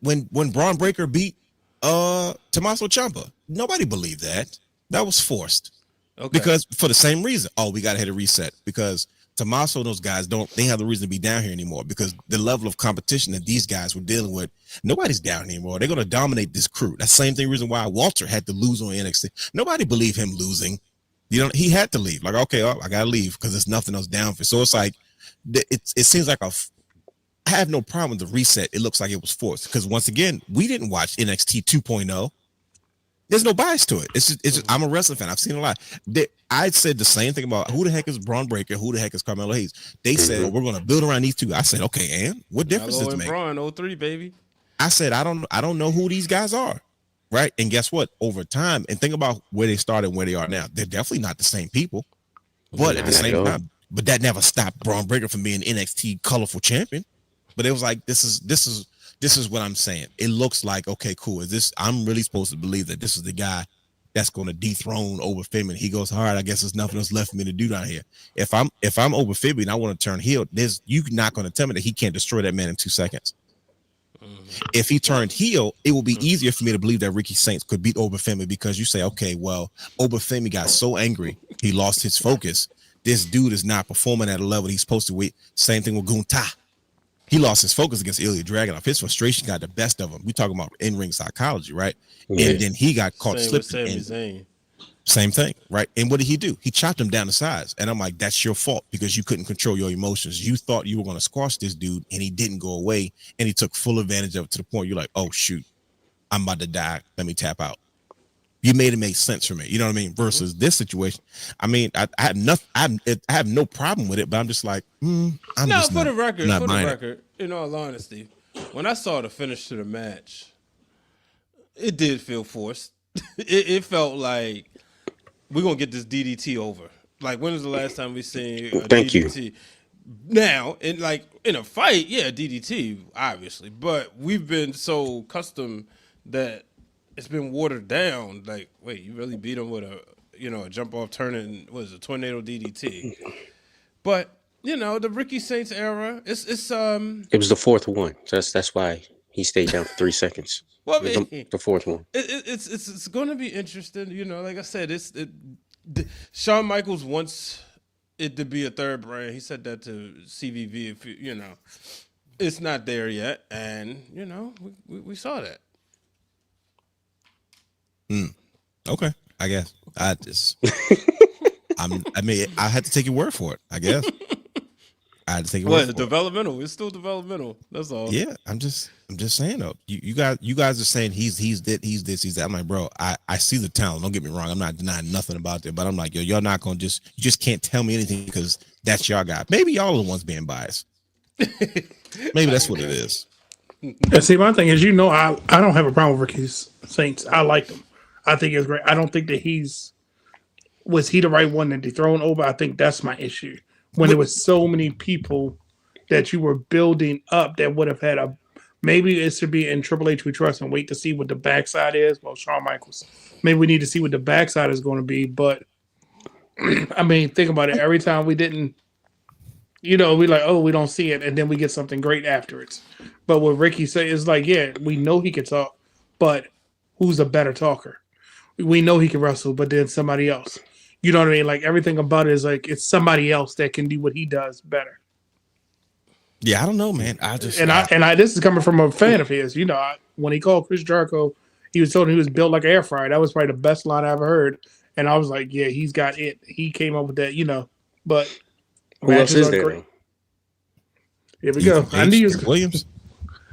Braun Breaker beat Tommaso Ciampa, nobody believed that. That was forced. Okay. Because for the same reason. Oh, we got to hit a reset because Tommaso and those guys they have the reason to be down here anymore because the level of competition that these guys were dealing with, nobody's down anymore. They're going to dominate this crew. That's the same reason why Walter had to lose on NXT. Nobody believed him losing. He had to leave. Like, okay, I got to leave because there's nothing else down for. So it's like, it seems like I have no problem with the reset. It looks like it was forced because once again, we didn't watch NXT 2.0. There's no bias to it. It's just, I'm a wrestling fan. I've seen a lot. I said the same thing about who the heck is Braun Breaker, who the heck is Carmelo Hayes. They said, well, we're going to build around these two. I said, okay, and what difference does it make? Braun 03, baby. I said, I don't know who these guys are. Right. And guess what? Over time, and think about where they started and where they are now. They're definitely not the same people. But at the same time, but that never stopped Braun Breaker from being NXT colorful champion. But it was like, this is what I'm saying. It looks like, okay, cool. I'm really supposed to believe that this is the guy that's going to dethrone Obafemi. He goes hard. I guess there's nothing else left for me to do down here. If I'm Obafemi and I want to turn heel, you're not going to tell me that he can't destroy that man in 2 seconds. If he turned heel, it will be easier for me to believe that Ricky Saints could beat Obafemi because you say, okay, well, Obafemi got so angry, he lost his focus. This dude is not performing at a level he's supposed to. Same thing with Gunta. He lost his focus against Ilya Dragunov. His frustration got the best of him. We talking about in-ring psychology, right? Yeah. And then he got caught slipping. Same thing, right? And what did he do? He chopped him down to size. And I'm like, that's your fault because you couldn't control your emotions. You thought you were going to squash this dude and he didn't go away. And he took full advantage of it to the point you're like, oh, shoot, I'm about to die. Let me tap out. You made it make sense for me. You know what I mean? Versus this situation. I mean, I have no problem with it, but I'm just like, for the record, in all honesty, when I saw the finish to the match, it did feel forced. It felt like we're gonna get this DDT over. Like, when was the last time we seen a DDT? Now, in a fight, yeah, DDT, obviously, but we've been so accustomed that it's been watered down. Like, wait, you really beat him with a jump off turning, what is it, tornado DDT? But the Ricky Saints era, it's it was the fourth one. So that's why he stayed down for 3 seconds. Well, I mean, the fourth one. It's going to be interesting. Like I said, Shawn Michaels wants it to be a third brand. He said that to CVV. If it's not there yet, and we saw that. Okay, I guess I I mean, I had to take your word for it. I guess I had to take your What? word for it. Developmental. It's still developmental. That's all. Yeah, I'm just saying though. You guys are saying he's this, he's that. I'm like, bro, I see the talent. Don't get me wrong. I'm not denying nothing about it, but I'm like, yo, y'all not gonna you just can't tell me anything because that's y'all guy. Maybe y'all are the ones being biased. Maybe that's what it is. And see, my thing is, I don't have a problem with Ricky's Saints. I like him. I think it's great. I don't think that was he the right one to dethrone over? I think that's my issue. When there was so many people that you were building up that would have had maybe it should be in Triple H we trust and wait to see what the backside is. Well, Shawn Michaels. Maybe we need to see what the backside is going to be. But I mean, think about it. Every time we didn't, we like, oh, we don't see it, and then we get something great after it. But what Ricky said is like, yeah, we know he can talk, but who's a better talker? We know he can wrestle, but then somebody else. You know what I mean? Like everything about it is like it's somebody else that can do what he does better. Yeah, I don't know, man. I this is coming from a fan of his. When he called Chris Jericho, he was told he was built like an air fryer. That was probably the best line I ever heard. And I was like, yeah, he's got it. He came up with that, But who else is there? Though? Here we go. I knew you was Williams.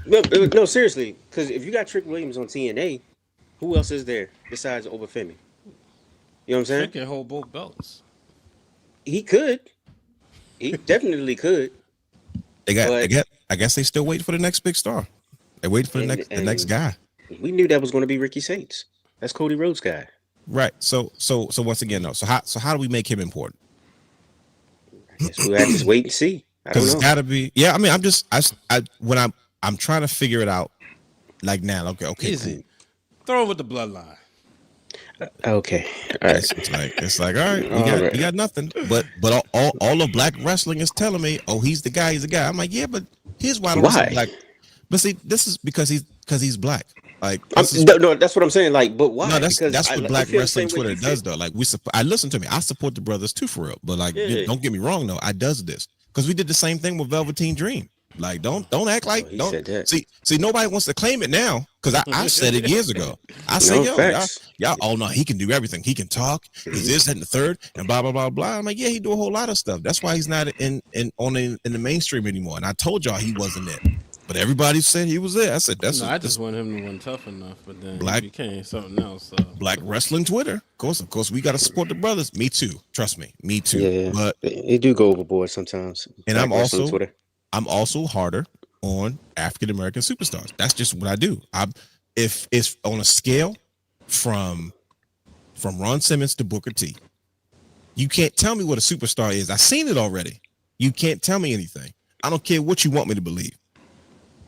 No, seriously, because if you got Trick Williams on TNA, who else is there besides Obafemi? You know what I'm saying? Trick can hold both belts. He could. He definitely could. I guess they still wait for the next big star. They wait for the next guy. We knew that was going to be Ricky Saints. That's Cody Rhodes' guy. Right. So once again, though, so how do we make him important? I guess we'll have to just wait and see. Because it's got to be. Yeah, I mean, I'm trying to figure it out. Like now, okay, easy. Cool. Throw him with the bloodline. Okay, all right. It's like all right, you got nothing. But all of black wrestling is telling me, oh, he's the guy. I'm like, yeah, but here's why. Like, but see, this is because he's black. Like, no, that's what I'm saying. Like, but why? No, that's what black wrestling Twitter does, though. Like, I listen to me. I support the brothers too, for real. But like, don't get me wrong, though. I does this because we did the same thing with Velveteen Dream. Like, don't act like see nobody wants to claim it now because I said it years ago. I said, y'all, oh no, he can do everything. He can talk. He's this and the third and blah blah blah blah. I'm like, yeah, he do a whole lot of stuff. That's why he's not in the mainstream anymore. And I told y'all he wasn't there, but everybody said he was there. I said I just want him to win tough enough, but then he became something else. So. Black wrestling Twitter, of course, we got to support the brothers. Me too. Trust me, me too. Yeah, but they do go overboard sometimes. And I'm also harder on African American superstars. That's just what I do. If it's on a scale from Ron Simmons to Booker T, you can't tell me what a superstar is. I've seen it already. You can't tell me anything. I don't care what you want me to believe.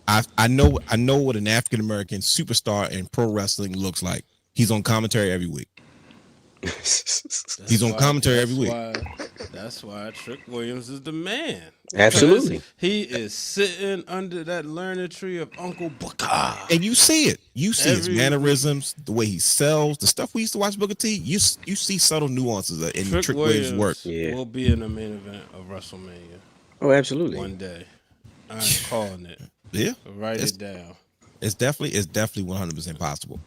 I know what an African American superstar in pro wrestling looks like. He's on commentary every week. He's on commentary every week. That's why Trick Williams is the man. Absolutely. He is sitting under that learning tree of Uncle Booker. And you see it. You see his mannerisms, the way he sells, the stuff we used to watch Booker T. You see subtle nuances in Trick Williams' work. Yeah. Will be in the main event of WrestleMania. Oh, absolutely. One day. I'm calling it. Yeah. Write it down. It's definitely 100% possible.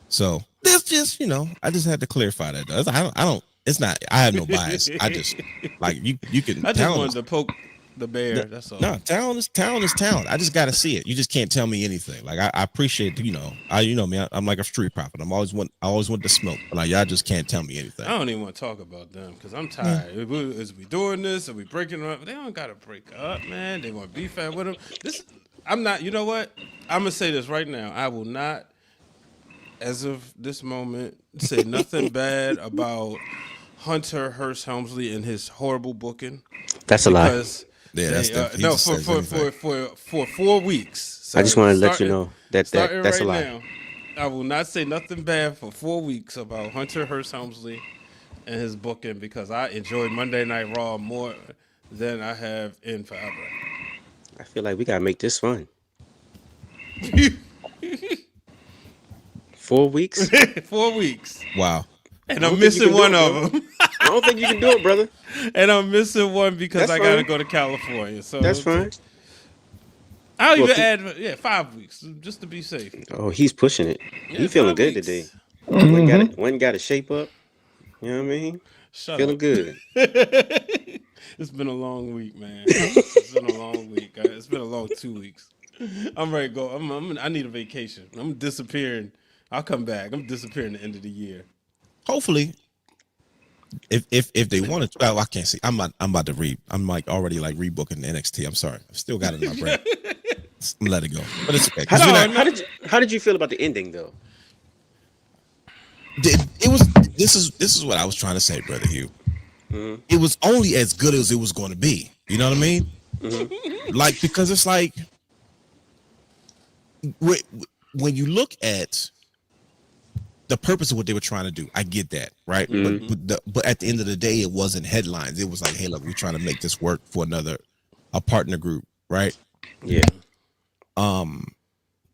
So that's just, I just had to clarify that. I don't. It's not. I have no bias. I just like you can. I just wanted to poke the bear. That's all. No, talent is talent. I just got to see it. You just can't tell me anything. Like I appreciate, me. I'm like a street prophet. I always want to smoke. But like y'all just can't tell me anything. I don't even want to talk about them because I'm tired. Is we doing this? Are we breaking up? They don't got to break up, man. They want to beef with them. I'm not. You know what? I'm gonna say this right now. I will not, as of this moment, say nothing bad about Hunter Hearst Helmsley and his horrible booking. That's a lie. For 4 weeks. So I just want to let you know that's a lie. Now, I will not say nothing bad for 4 weeks about Hunter Hearst Helmsley and his booking because I enjoyed Monday Night Raw more than I have in forever. I feel like we gotta make this fun. 4 weeks? 4 weeks. Wow. And I'm missing one of them. I don't think you can do it, brother. And I'm missing one because I got to go to California. So that's fine. I'll even add 5 weeks just to be safe. Oh, he's pushing it. He's feeling good today. One got to shape up. You know what I mean? Shut Feeling up. good. It's been a long week, man. It's been a long week. It's been a long 2 weeks. I'm ready to go. I need a vacation. I'm disappearing. I'll come back. I'm disappearing at the end of the year. Hopefully, if they wanted to, well, I can't see. I'm about to read. I'm like already like rebooking the NXT. I'm sorry. I still got it in my brain. I'm let it go. But it's okay. How did you feel about the ending though? It was this is what I was trying to say, brother Hugh. Mm-hmm. It was only as good as it was going to be. You know what I mean? Mm-hmm. Like, because it's like when you look at the purpose of what they were trying to do, I get that, right? Mm-hmm. But at the end of the day, it wasn't headlines. It was like, hey, look, we're trying to make this work for a partner group, right? Yeah.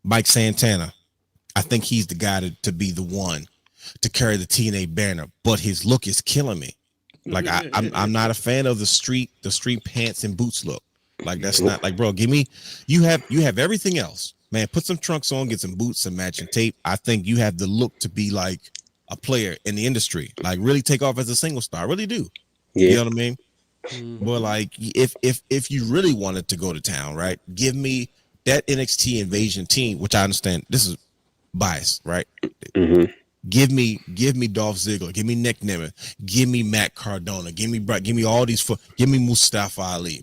Mike Santana, I think he's the guy to be the one to carry the TNA banner, but his look is killing me. Like I'm not a fan of the street pants and boots look. Like that's not like, bro, you have everything else, man. Put some trunks on, get some boots, some matching tape. I think you have the look to be like a player in the industry. Like really take off as a single star. I really do. Yeah. You know what I mean? Mm-hmm. But like if you really wanted to go to town, right? Give me that NXT Invasion team, which I understand this is bias, right? Mm-hmm. Give me Dolph Ziggler, give me Nick Nemeth, give me Matt Cardona, give me all these, give me Mustafa Ali,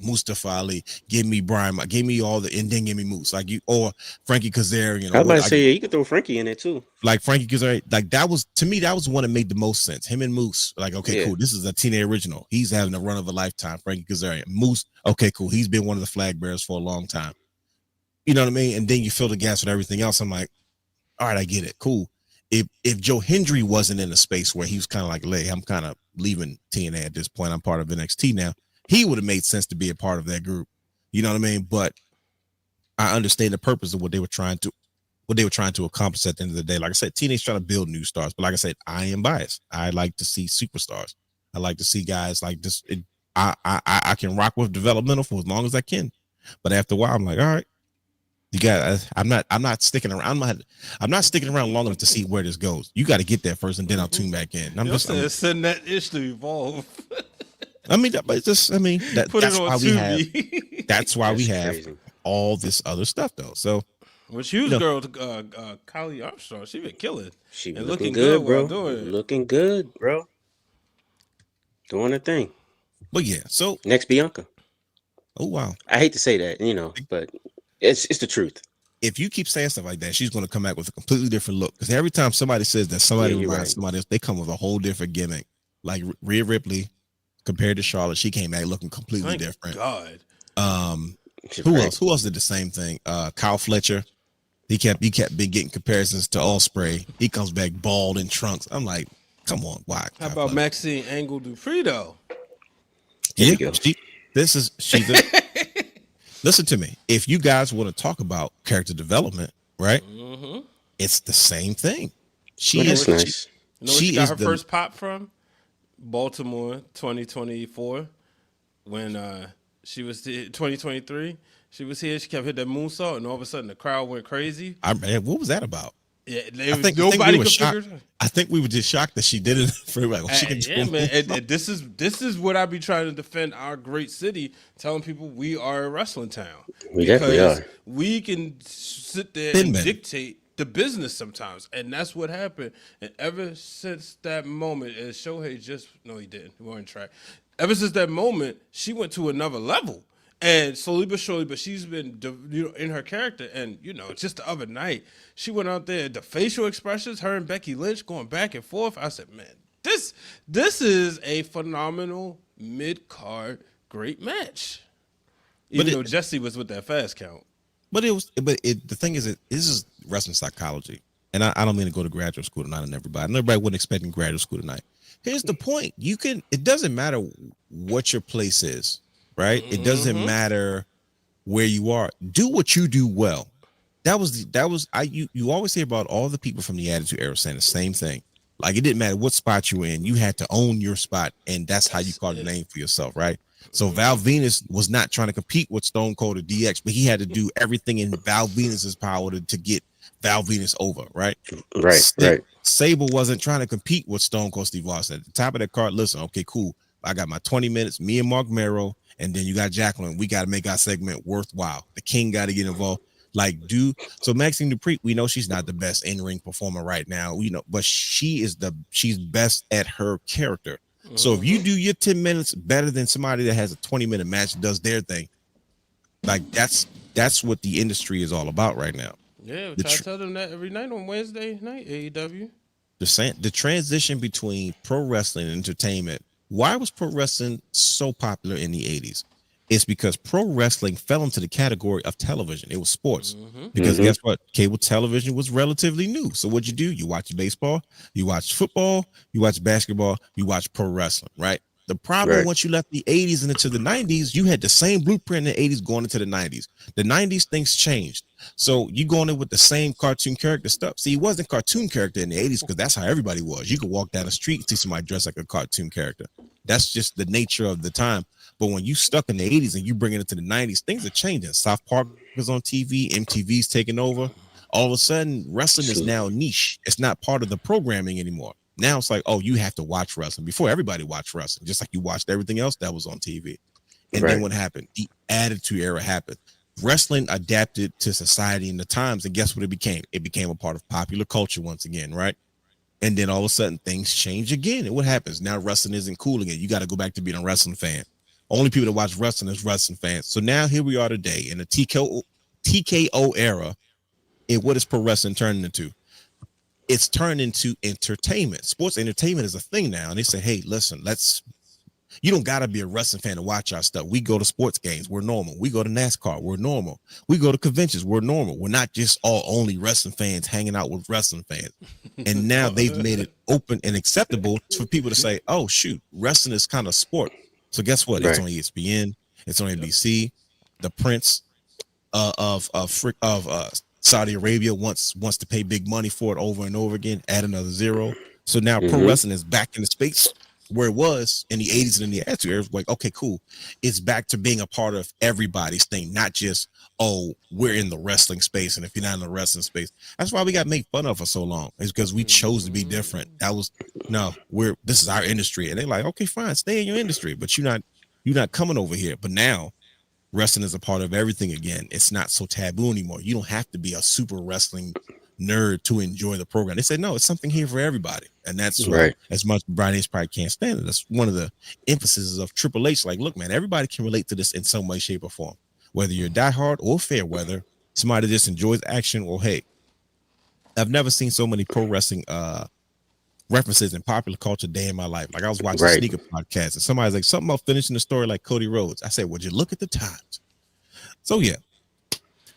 give me Brian, give me all the, and then give me Moose, like you, or Frankie Kazarian. I was about to say, you could throw Frankie in there too. Like Frankie Kazarian, like that was, to me, that was one that made the most sense. Him and Moose, like, okay, cool. This is a TNA original. He's having a run of a lifetime. Frankie Kazarian. Moose, okay, cool. He's been one of the flag bearers for a long time. You know what I mean? And then you fill the gaps with everything else. I'm like, all right, I get it. Cool. If Joe Hendry wasn't in a space where he was kind of like, hey, I'm kind of leaving TNA at this point, I'm part of NXT now, he would have made sense to be a part of that group. You know what I mean? But I understand the purpose of what they were trying to accomplish at the end of the day. Like I said, TNA's trying to build new stars, but like I said, I am biased. I like to see superstars. I like to see guys like this. I can rock with developmental for as long as I can, but after a while, I'm like, all right. You got. I'm not sticking around. I'm not sticking around long enough to see where this goes. You got to get there first, and then I'll tune back in. I'm sending that ish to evolve. That's why we have. That's why we have all this other stuff, though. So, which huge girl, Kylie Armstrong, she been killing. She been looking good, bro. Looking good, bro. Doing her thing. But yeah, so next Bianca. Oh wow. I hate to say that, but. It's the truth. If you keep saying stuff like that, she's going to come back with a completely different look. Because every time somebody says that somebody reminds somebody else, they come with a whole different gimmick. Like Rhea Ripley compared to Charlotte, she came back looking completely different. God. Who else? Who else did the same thing? Kyle Fletcher. He kept getting comparisons to Ospreay. He comes back bald in trunks. I'm like, come on, why? How about Maxxine Angle Dupri though? Yeah, she's listen to me. If you guys want to talk about character development, right? Mm-hmm. It's the same thing. She is nice. She got her first pop from Baltimore 2024 when she was 2023. She was here. She kept hitting that moonsault, and all of a sudden the crowd went crazy. What was that about? Yeah, nobody could figure it out. I think we were just shocked that she did it for like, she can yeah, man. And this is what I be trying to defend our great city, telling people we are a wrestling town. We definitely are. We can sit there and dictate the business sometimes, and that's what happened. And ever since that moment, as Shohei he didn't. We weren't track. Ever since that moment, she went to another level. And slowly but surely, but she's been, in her character. And, just the other night, she went out there, the facial expressions, her and Becky Lynch going back and forth. I said, man, this is a phenomenal mid-card great match. Even though Jesse was with that fast count. The thing is, this is wrestling psychology. And I don't mean to go to graduate school tonight on everybody. And everybody wasn't expecting graduate school tonight. Here's the point. It doesn't matter what your place is. Right? It doesn't matter where you are. Do what you do well. You always hear about all the people from the Attitude Era saying the same thing. Like it didn't matter what spot you were in, you had to own your spot, and that's how you called a name for yourself, right? So Val Venus was not trying to compete with Stone Cold or DX, but he had to do everything in Val Venus's power to get Val Venus over, right? Right. Sable wasn't trying to compete with Stone Cold Steve Austin. At the top of that card, listen, okay, cool. I got my 20 minutes, me and Mark Mero, and then you got Jacqueline. We got to make our segment worthwhile. The King got to get involved. Like, so Maxxine Dupri, we know she's not the best in-ring performer right now, but she's best at her character. So if you do your 10 minutes better than somebody that has a 20-minute match and does their thing, like that's what the industry is all about right now. Yeah, I tell them that every night on Wednesday night, AEW. The transition between pro wrestling and entertainment. Why was pro wrestling so popular in the 80s? It's because pro wrestling fell into the category of television. It was sports. Because guess what? Cable television was relatively new. So what'd you do? You watch baseball, you watch football, you watch basketball, you watch pro wrestling, right? The problem once you left the 80s and into the 90s, you had the same blueprint in the 80s going into the 90s. The 90s, things changed. So you going in with the same cartoon character stuff. See, it wasn't cartoon character in the 80s because that's how everybody was. You could walk down the street and see somebody dressed like a cartoon character. That's just the nature of the time. But when you stuck in the 80s and you bring it into the 90s, things are changing. South Park is on TV, MTV's taking over. All of a sudden, wrestling is now niche. It's not part of the programming anymore. Now it's like, oh, you have to watch wrestling. Before, everybody watched wrestling, just like you watched everything else that was on TV. And then what happened? The Attitude Era happened. Wrestling adapted to society and the times, and guess what it became? It became a part of popular culture once again, right? And then all of a sudden, things change again. And what happens? Now wrestling isn't cool again. You got to go back to being a wrestling fan. Only people that watch wrestling is wrestling fans. So now here we are today in the TKO era. And what is pro wrestling turning into? It's turned into entertainment. Sports entertainment is a thing now. And they say, hey, listen, you don't got to be a wrestling fan to watch our stuff. We go to sports games. We're normal. We go to NASCAR. We're normal. We go to conventions. We're normal. We're not just all only wrestling fans hanging out with wrestling fans. And now they've made it open and acceptable for people to say, oh, shoot, wrestling is kind of sport. So guess what? It's on ESPN. It's on NBC. The Prince of Saudi Arabia wants to pay big money for it over and over again. Add another zero. So now pro wrestling is back in the space where it was in the 80s and in the Attitude Era. Like, okay, cool. It's back to being a part of everybody's thing, not just, oh, we're in the wrestling space. And if you're not in the wrestling space, that's why we got made fun of for so long. It's because we chose to be different. This is our industry. And they're like, okay, fine, stay in your industry, but you're not coming over here. But now wrestling is a part of everything again. It's not so taboo anymore. You don't have to be a super wrestling nerd to enjoy the program. They said, no, it's something here for everybody. And that's why, as much Brian H probably can't stand it. That's one of the emphases of Triple H. Like, look, man, everybody can relate to this in some way, shape, or form. Whether you're diehard or fair weather, somebody just enjoys action, or hey, I've never seen so many pro wrestling references in popular culture day in my life. Like I was watching a sneaker podcast and somebody's like, something about finishing the story like Cody Rhodes. I said, would you look at the times? So yeah.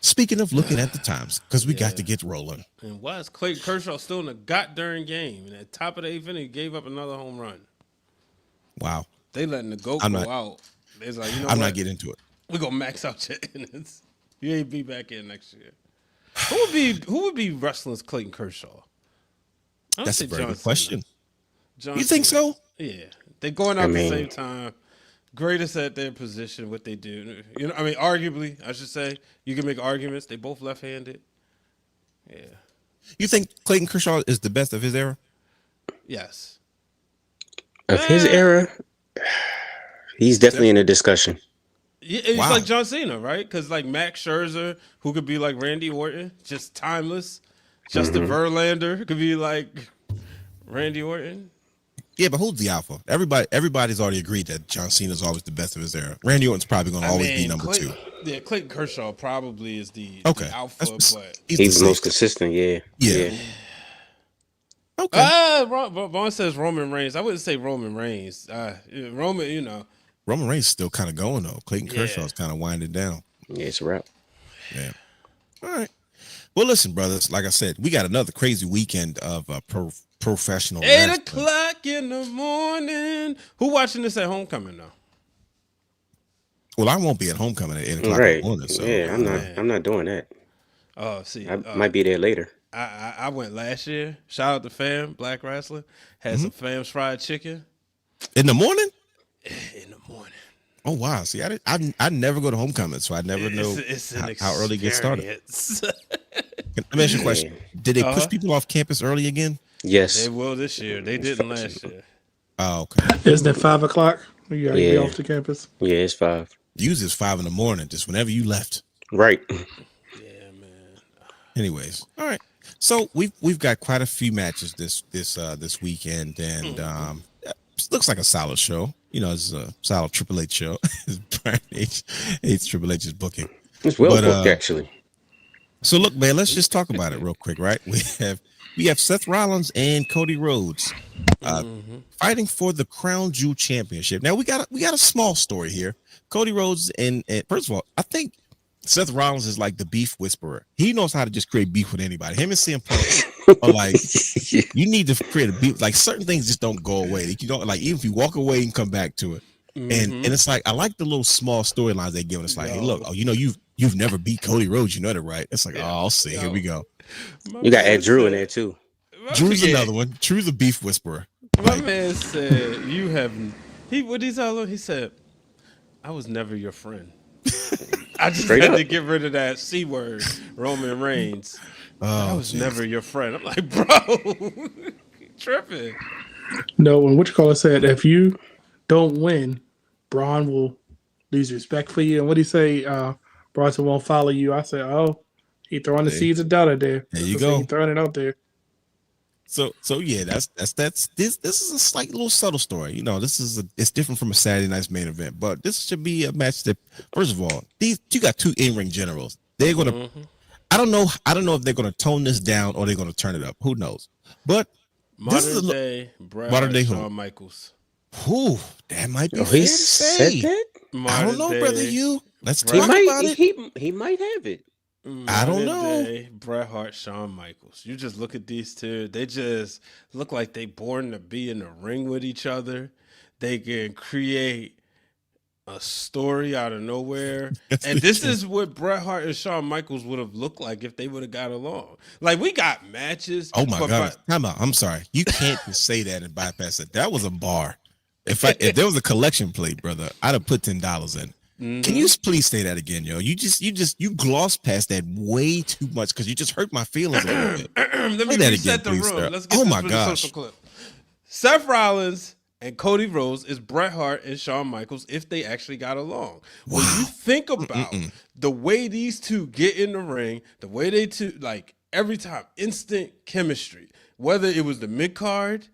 Speaking of looking at the times, because we got to get rolling. And why is Clayton Kershaw still in the goddamn game? And at the top of the 8th inning, he gave up another home run. Wow. They letting the goat go out. It's like, I'm not getting into it. We're gonna max out your innings. You ain't be back in next year. Who would be wrestling's Clayton Kershaw? That's a very good question. John You think so? Yeah. They're going out at the same time. Greatest at their position, what they do. You know, I mean, arguably, I should say, you can make arguments. They both left-handed. Yeah. You think Clayton Kershaw is the best of his era? Yes. Of his era, he's definitely in a discussion. Yeah, it's like John Cena, right? Because like Max Scherzer, who could be like Randy Orton, just timeless. Justin Verlander could be like Randy Orton. Yeah, but who's the alpha? Everybody's already agreed that John Cena is always the best of his era. Randy Orton's probably going to always be number 2. Yeah, Clayton Kershaw probably is the alpha, but he's the most consistent. Yeah. Okay. Vaughn says Roman Reigns. I wouldn't say Roman Reigns. Roman, you know. Roman Reigns is still kind of going though. Clayton Kershaw is kind of winding down. Yeah, it's a wrap. Yeah. All right. Well, listen, brothers. Like I said, we got another crazy weekend of professional. 8:00 in the morning. Who watching this at homecoming though? Well, I won't be at homecoming at 8:00 in the morning. So yeah, I'm not doing that. Oh, see, I might be there later. I went last year. Shout out to Fam Black Wrestler. Had some Fam's fried chicken in the morning. In the morning. Oh wow! See, I never go to homecoming, so I never know how early it gets started. Let me ask you a question. Did they push people off campus early again? Yes. They will this year. They didn't last year. Oh, okay. Isn't it 5 o'clock? You gotta be off the campus. Yeah, it's 5. Usually it's 5 in the morning, just whenever you left. Right. Yeah, man. Anyways, all right. So we've got quite a few matches this weekend, and it looks like a solid show. You know, it's a solid Triple H show. Brian hates Triple H's booking. It's well booked, actually. So look, man, let's just talk about it real quick, right? We have Seth Rollins and Cody Rhodes fighting for the Crown Jewel Championship. Now we got a small story here. Cody Rhodes and first of all, I think Seth Rollins is like the beef whisperer. He knows how to just create beef with anybody. Him and CM Punk are like, you need to create a beef. Like certain things just don't go away. Like, you don't like even if you walk away, you can come back to it. And it's like I like the little small storylines they give. It's like, hey, look, you know you've never beat Cody Rhodes, you know that, right? It's like, oh, I'll see. Here we go. You got Ed Drew in there too. Drew's another one. Drew's a beef whisperer. My man said, "You have." What did he tell him? He said, "I was never your friend. I just Straight had up. to get rid of that C word, Roman Reigns. I was geez. never your friend." I'm like, bro, tripping. No, and what you call it said, if you don't win, Braun will lose respect for you. And what do you say? Bronson won't follow you. I said, oh, he throwing the seeds of doubt there. There you go. He throwing it out there. So yeah, that's this is a slight little subtle story. You know, it's different from a Saturday night's main event, but this should be a match that, first of all, you got two in-ring generals. They're gonna I don't know if they're gonna tone this down or they're gonna turn it up. Who knows? But Modern day Bret, Shawn Michaels. Who that might be fair He to said say. that? I don't know, brother. Let's He talk about it. He might have it. I don't know. Modern day Bret Hart, Shawn Michaels. You just look at these two. They just look like they born to be in the ring with each other. They can create a story out of nowhere. And this is what Bret Hart and Shawn Michaels would have looked like if they would have got along. Like, we got matches. Oh my God. Time out. I'm sorry. You can't just say that and bypass it. That was a bar. If there was a collection plate, brother, I'd have put $10 in. Can you please say that again, yo? You glossed past that way too much because you just hurt my feelings a little bit. Let me that reset again, the please, room. sir. Let's get Oh this my really gosh. social clip. Seth Rollins and Cody Rhodes is Bret Hart and Shawn Michaels if they actually got along. When you think about the way these two get in the ring, the way they two, like, every time, instant chemistry. Whether it was the mid-card,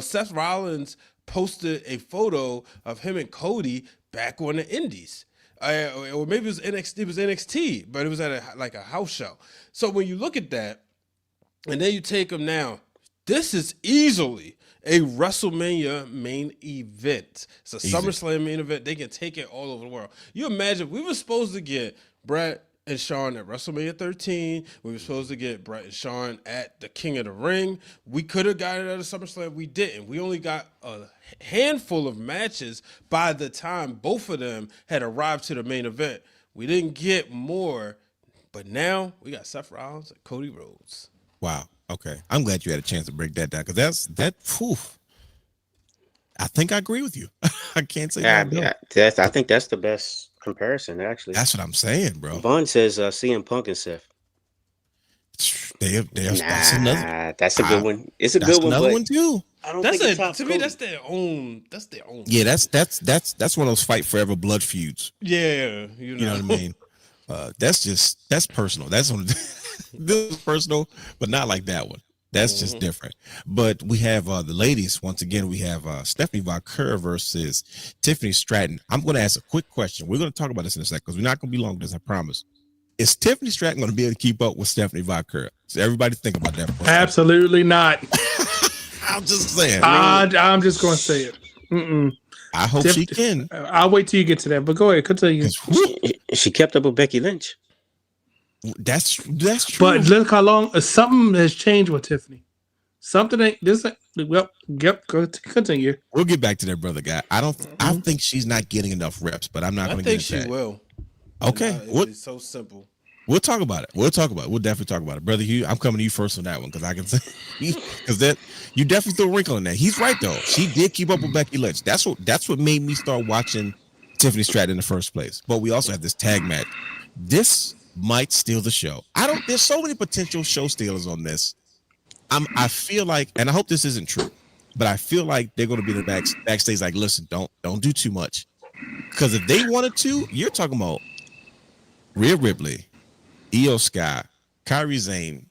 Seth Rollins posted a photo of him and Cody back on the Indies. Or maybe it was NXT, but it was at a house show. So when you look at that, and then you take them now, this is easily a WrestleMania main event. It's a SummerSlam main event. They can take it all over the world. You imagine, we were supposed to get Bret and Shawn at WrestleMania 13. We were supposed to get Bret and Shawn at the King of the Ring. We could have got it at a SummerSlam. We didn't. We only got a handful of matches by the time both of them had arrived to the main event. We didn't get more, but now we got Seth Rollins and Cody Rhodes. Wow. Okay. I'm glad you had a chance to break that down because I think I agree with you. I can't say that. I think that's the best comparison, actually. That's what I'm saying, bro. Vaughn says CM Punk and Seth. That's a good one. It's a good one. Another one too. I don't think it's to me, that's their own. That's their own. Yeah, that's one of those fight forever blood feuds. Yeah, you know what I mean. That's personal. That's one. This is personal, but not like that one. That's just different. But we have the ladies. Once again, we have Stephanie Vaquer versus Tiffany Stratton. I'm going to ask a quick question. We're going to talk about this in a second because we're not going to be long with this, I promise. Is Tiffany Stratton going to be able to keep up with Stephanie Vaquer? So everybody think about that. Absolutely not. I'm just saying. I'm just going to say it. I hope she can. I'll wait till you get to that. But go ahead, continue. She kept up with Becky Lynch. That's true. But look how long something has changed with Tiffany. Something ain't this. Well, yep. Continue. We'll get back to that, brother guy. I think she's not getting enough reps, but I'm not going to get into that. I think she will. Okay, it's so simple. We'll talk about it. We'll definitely talk about it, brother. I'm coming to you first on that one because I can say because that you definitely threw a wrinkle in that. He's right though. She did keep up with Becky Lynch. That's what made me start watching Tiffany Stratton in the first place. But we also have this tag match. This might steal the show. There's so many potential show stealers on this. I feel like, and I hope this isn't true, but I feel like they're going to be the backstage. Like, listen, don't do too much, because if they wanted to, you're talking about Rhea Ripley, Io Sky, Kairi Sane,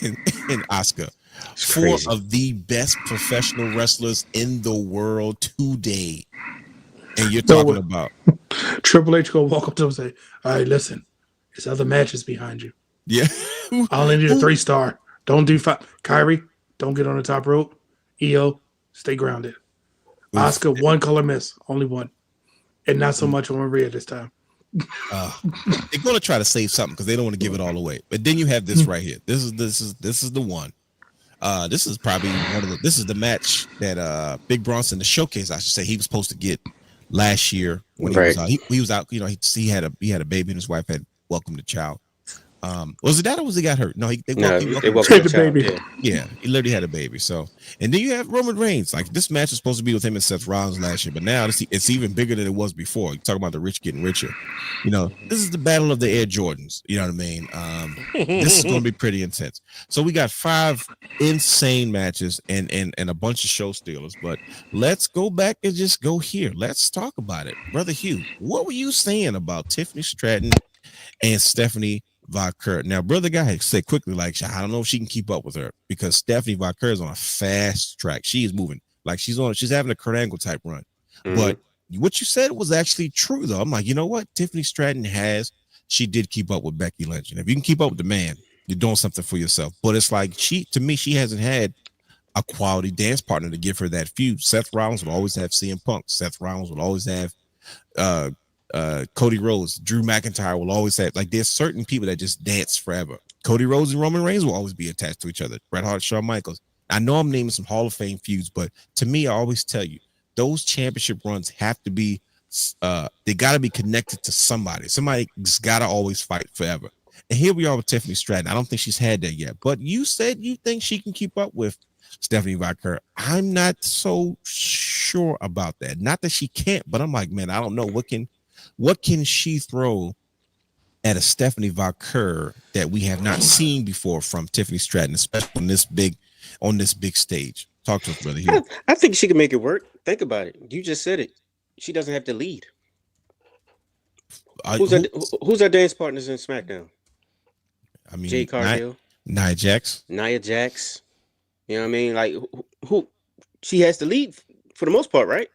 and Asuka. Four of the best professional wrestlers in the world today. And you're talking about Triple H go walk up to him and say, all right, listen, there's other matches behind you. Yeah. I only need a 3-star. Don't do 5. Kyrie, don't get on the top rope. Io, stay grounded. Asuka, 1 color miss. Only 1. And not so much on Rhea this time. They're going to try to save something because they don't want to give it all away. But then you have this right here. This is the one. This is probably this is the match that Big Bronson, the showcase, I should say, he was supposed to get last year when he was out. He was out. You know, he had a baby and his wife had welcomed the child. Was it that or was he got hurt? No, they welcomed the baby. Yeah, he literally had a baby. So, and then you have Roman Reigns. Like, this match is supposed to be with him and Seth Rollins last year, but now it's even bigger than it was before. You talk about the rich getting richer. You know, this is the battle of the Air Jordans. You know what I mean? This is going to be pretty intense. So we got 5 insane matches and a bunch of show stealers. But let's go back and just go here. Let's talk about it, Brother Hugh. What were you saying about Tiffany Stratton and Stephanie Vaquer? Now, Brother Guy had said quickly, like, I don't know if she can keep up with her because Stephanie Vaquer is on a fast track. She is moving like she's having a Kurt Angle type run. Mm-hmm. But what you said was actually true, though. I'm like, you know what? Tiffany Stratton she did keep up with Becky Lynch, and if you can keep up with the man, you're doing something for yourself. But it's like she hasn't had a quality dance partner to give her that feud. Seth Rollins would always have CM Punk. Seth Rollins would always have Cody Rhodes. Drew McIntyre will always have, like, there's certain people that just dance forever. Cody Rhodes and Roman Reigns will always be attached to each other. Bret Hart, Shawn Michaels. I know I'm naming some Hall of Fame feuds, but to me, I always tell you, those championship runs have to be they got to be connected to somebody. Somebody's got to always fight forever. And here we are with Tiffany Stratton. I don't think she's had that yet, but you said you think she can keep up with Stephanie Vaquer. I'm not so sure about that. Not that she can't, but I'm like, man, I don't know. What can she throw at a Stephanie Vaquer that we have not seen before from Tiffany Stratton, especially on this big stage? Talk to us, brother. Here. I think she can make it work. Think about it. You just said it. She doesn't have to lead. Who's our dance partners in SmackDown? I mean, Jade Cargill, Nia Jax. You know what I mean? Like, who she has to lead for the most part, right?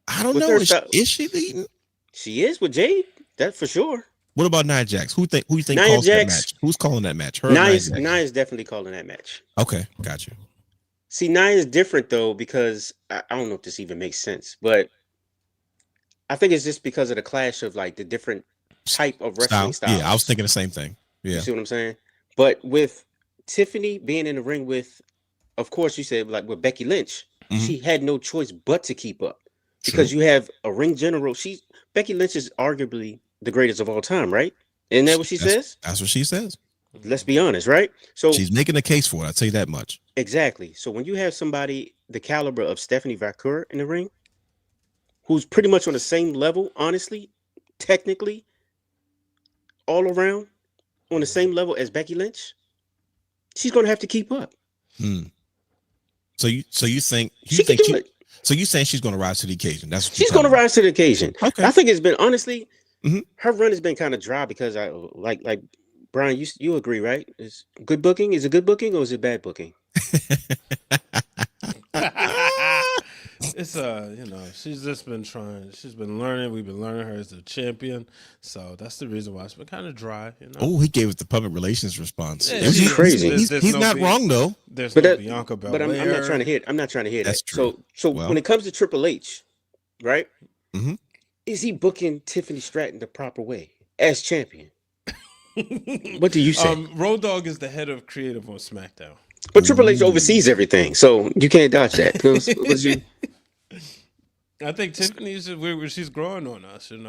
I don't know. Is she leading? She is with Jade. That's for sure. What about Nia Jax? Who you think Nia calls Jax, that match? Who's calling that match? Nia's definitely calling that match. Okay, got you. See, Nia is different though because I don't know if this even makes sense, but I think it's just because of the clash of like the different type of wrestling styles. Yeah, I was thinking the same thing. Yeah, you see what I'm saying? But with Tiffany being in the ring with, of course, you said like with Becky Lynch, she had no choice but to keep up because you have a ring general. Becky Lynch is arguably the greatest of all time, right? Isn't that what she says? That's what she says. Let's be honest, right? So she's making a case for it. I'll tell you that much. Exactly. So when you have somebody the caliber of Stephanie Vaquer in the ring, who's pretty much on the same level, honestly, technically, all around on the same level as Becky Lynch, she's going to have to keep up. So you think she can do it? So you saying she's going to rise to the occasion? That's what she's going to rise to the occasion. Okay. I think it's been honestly, her run has been kind of dry because I like Brian. You agree, right? Is good booking? Is it good booking or is it bad booking? It's she's just been trying. She's been learning. We've been learning her as a champion, so that's the reason why it's been kind of dry. You know. Oh, he gave us the public relations response. Yeah, she's crazy. He's not wrong though. There's no Bianca Belair. But I'm not trying to hear. I'm not trying to hear that's that. True. So when it comes to Triple H, right? Is he booking Tiffany Stratton the proper way as champion? What do you say? Road Dogg is the head of creative on SmackDown. But Triple H oversees everything, so you can't dodge that. I think Tiffany's she's growing on us, and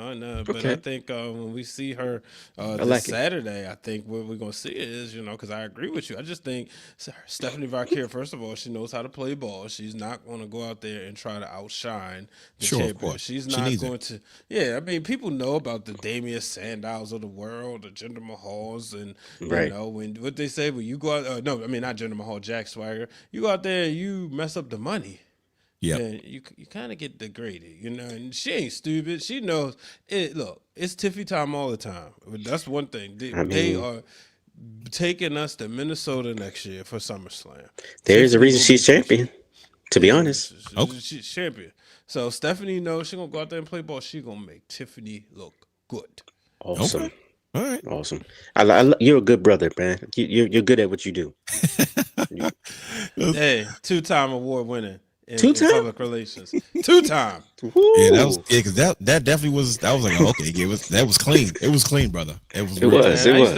but I think when we see her this Saturday, I think what we're gonna see is, because I agree with you. I just think Stephanie Vaquer, first of all, she knows how to play ball. She's not gonna go out there and try to outshine the champion. She's not going to. Yeah, I mean, people know about the Damian Sandows of the world, the Jinder Mahals, and when what they say when you go out. No, I mean not Jinder Mahal, Jack Swagger. You go out there, and you mess up the money. Yeah, you kind of get degraded, and she ain't stupid. She knows it. Look, it's Tiffy time all the time. That's one thing. They are taking us to Minnesota next year for SummerSlam. There's a reason she's champion, to be honest. She's champion. So Stephanie knows she's going to go out there and play ball. She's going to make Tiffany look good. Awesome. Okay. All right. Awesome. You're a good brother, man. You're good at what you do. Hey, 2-time award winning. In public relations, 2-time. Yeah, that was because that definitely was. That was like okay, that was clean. It was clean, brother. It was.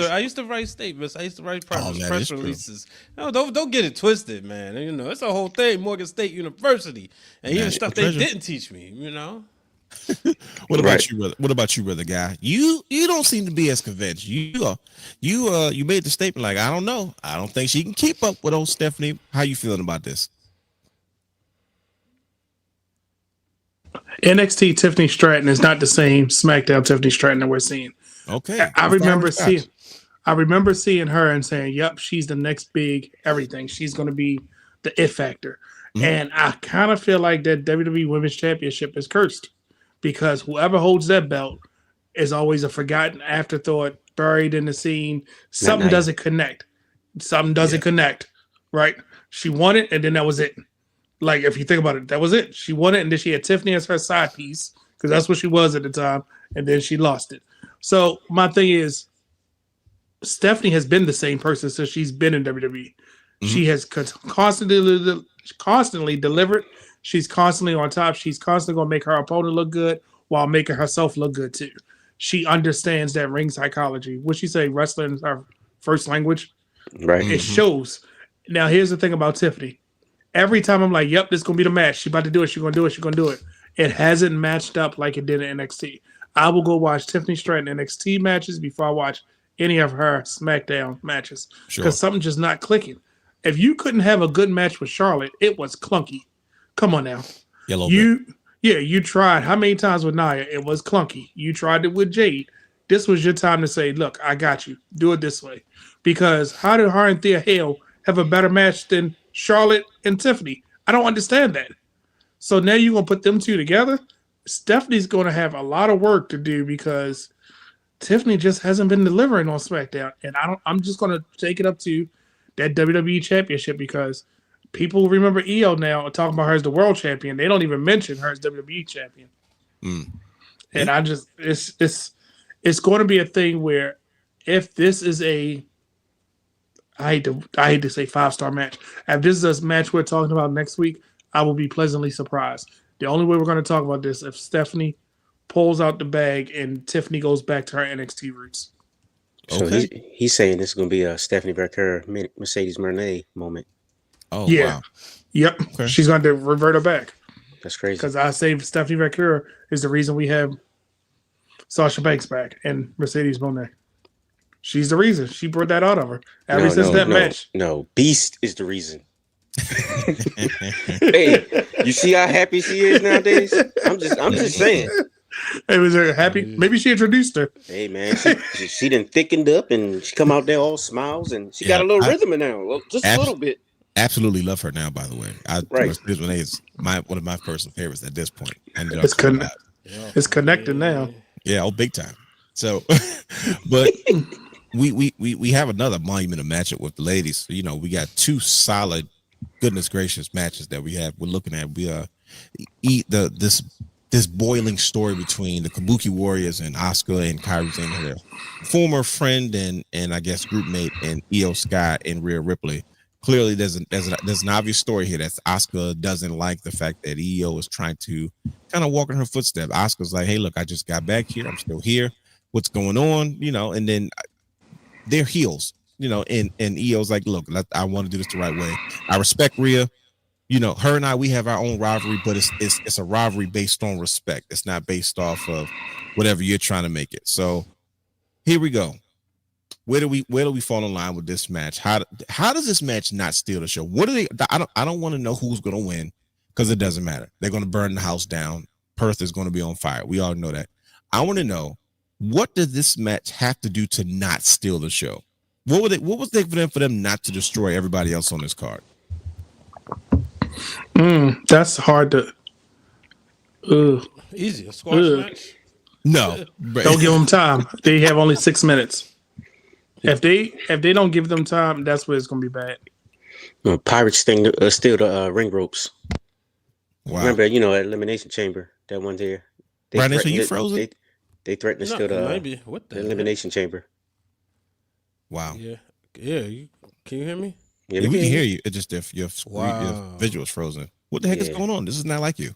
I used to write statements. I used to write press releases. No, don't get it twisted, man. It's a whole thing. Morgan State University, and even stuff they didn't teach me. What about you, brother? What about you, brother guy? You don't seem to be as convinced. You made the statement like I don't know. I don't think she can keep up with old Stephanie. How you feeling about this? NXT Tiffany Stratton is not the same SmackDown Tiffany Stratton that we're seeing. Okay. I remember seeing her and saying, yep, she's the next big everything. She's going to be the it factor. Mm-hmm. And I kind of feel like that WWE Women's Championship is cursed because whoever holds that belt is always a forgotten afterthought, buried in the scene. Something doesn't connect. Right? She won it, and then that was it. Like, if you think about it, that was it. She won it, and then she had Tiffany as her side piece, because that's what she was at the time, and then she lost it. So, my thing is, Stephanie has been the same person since she's been in WWE. Mm-hmm. She has constantly delivered. She's constantly on top. She's constantly going to make her opponent look good while making herself look good, too. She understands that ring psychology. Would she say wrestling is her first language? Right. It shows. Now, here's the thing about Tiffany. Every time I'm like, yep, this is going to be the match. She's about to do it. She's going to do it. She's going to do it. It hasn't matched up like it did in NXT. I will go watch Tiffany Stratton NXT matches before I watch any of her SmackDown matches. Because something's just not clicking. If you couldn't have a good match with Charlotte, it was clunky. Come on now. You tried. How many times with Nia? It was clunky. You tried it with Jade. This was your time to say, look, I got you. Do it this way. Because how did her and Thea Hale have a better match than Charlotte and Tiffany? I don't understand that. So now you're going to put them two together? Stephanie's going to have a lot of work to do because Tiffany just hasn't been delivering on SmackDown. And I'm just going to take it up to that WWE Championship because people remember Io now talking about her as the world champion. They don't even mention her as WWE champion. And I just it's going to be a thing where if this is I hate to say 5-star match. If this is a match we're talking about next week, I will be pleasantly surprised. The only way we're going to talk about this if Stephanie pulls out the bag and Tiffany goes back to her NXT roots. So he's saying this is going to be a Stephanie Vaquer Mercedes Moné moment. Oh, yeah. Wow. Yep. Okay. She's going to revert her back. That's crazy. Because I say Stephanie Vaquer is the reason we have Sasha Banks back and Mercedes Moné. She's the reason. She brought that out of her. Since that match. No, Beast is the reason. Hey, you see how happy she is nowadays? I'm just saying. Hey, was her happy? Maybe she introduced her. Hey man, she done thickened up and she come out there all smiles and she got a little rhythm in there, just a little bit. Absolutely love her now. By the way, Mercedes Moné is one of my personal favorites at this point. It's connected now. Yeah, big time. So, but we have another monumental matchup with the ladies. We got two solid, goodness gracious matches that we're looking at. We this boiling story between the Kabuki Warriors and Asuka and Kairi Sane, their former friend and I guess group mate, and Io Sky and Rhea Ripley. Clearly, there's an obvious story here that Asuka doesn't like the fact that Io is trying to kind of walk in her footsteps. Asuka's like, hey, look, I just got back here. I'm still here. What's going on? And then they're heels, and Io's like, look, I want to do this the right way. I respect Rhea. you know, her and I, we have our own rivalry, but it's a rivalry based on respect. It's not based off of whatever you're trying to make it. So here we go. Where do we fall in line with this match? How does this match not steal the show? What do they? I don't want to know who's going to win because it doesn't matter. They're going to burn the house down. Perth is going to be on fire. We all know that. I want to know, what does this match have to do to not steal the show? What was it for them not to destroy everybody else on this card? That's hard to. Easy, a squash match. No, Don't give them time. They have only 6 minutes. If they don't give them time, that's where it's gonna be bad. Pirates thing steal the ring ropes. Wow. Remember, you know, at Elimination Chamber, that one there. Brandon, so you frozen? They threatened to steal the What the Elimination Chamber. Wow. Yeah. Can you hear me? Yeah, we can hear you. It's just if your visual's frozen. What the heck is going on? This is not like you.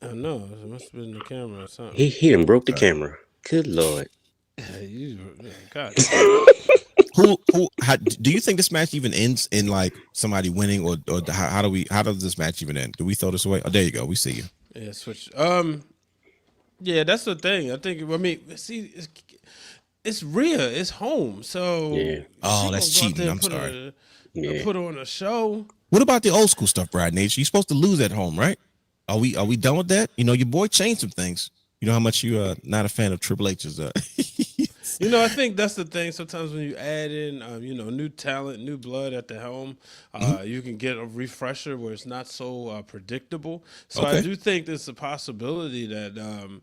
I know. It must have been the camera or something. He done broke the camera. Good Lord. God. How do you think this match even ends in like somebody winning, or how does this match even end? Do we throw this away? Oh, there you go. We see you. Yeah, switch. Yeah, that's the thing. I think. See, it's Rhea. It's home. So yeah. Oh, that's cheating. I'm sorry. Put on a show. What about the old school stuff, Brad Nation? You're supposed to lose at home, right? Are we done with that? You know, your boy changed some things. You know how much you are not a fan of Triple H's. You know, I think that's the thing. Sometimes when you add in, new talent, new blood at the helm, you can get a refresher where it's not so predictable. So I do think there's a possibility that,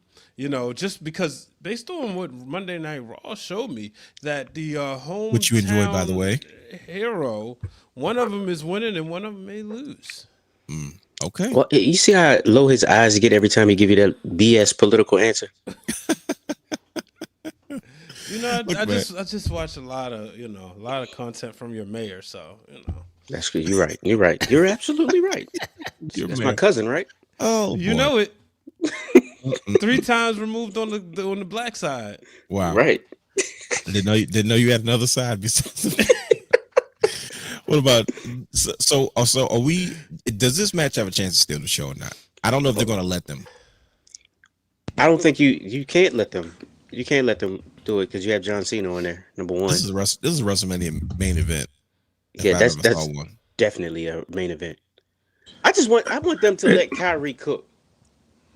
just because based on what Monday Night Raw showed me, that the home, which you enjoyed, by the way, hero, one of them is winning and one of them may lose. Okay. Well, you see how low his eyes get every time he give you that BS political answer? You know, I just watch a lot of content from your mayor, so That's good. You're right. You're right. You're absolutely right. That's my cousin, right? Oh, you know it. 3 times removed on the black side. Wow. Right. Didn't know you had another side besides. What about so are we? Does this match have a chance to steal the show or not? I don't know if they're going to let them. I don't think you can't let them. You can't let them do it because you have John Cena on there. Number one. This is WrestleMania main event. Yeah, that's definitely a main event. I want them to let Kyrie cook.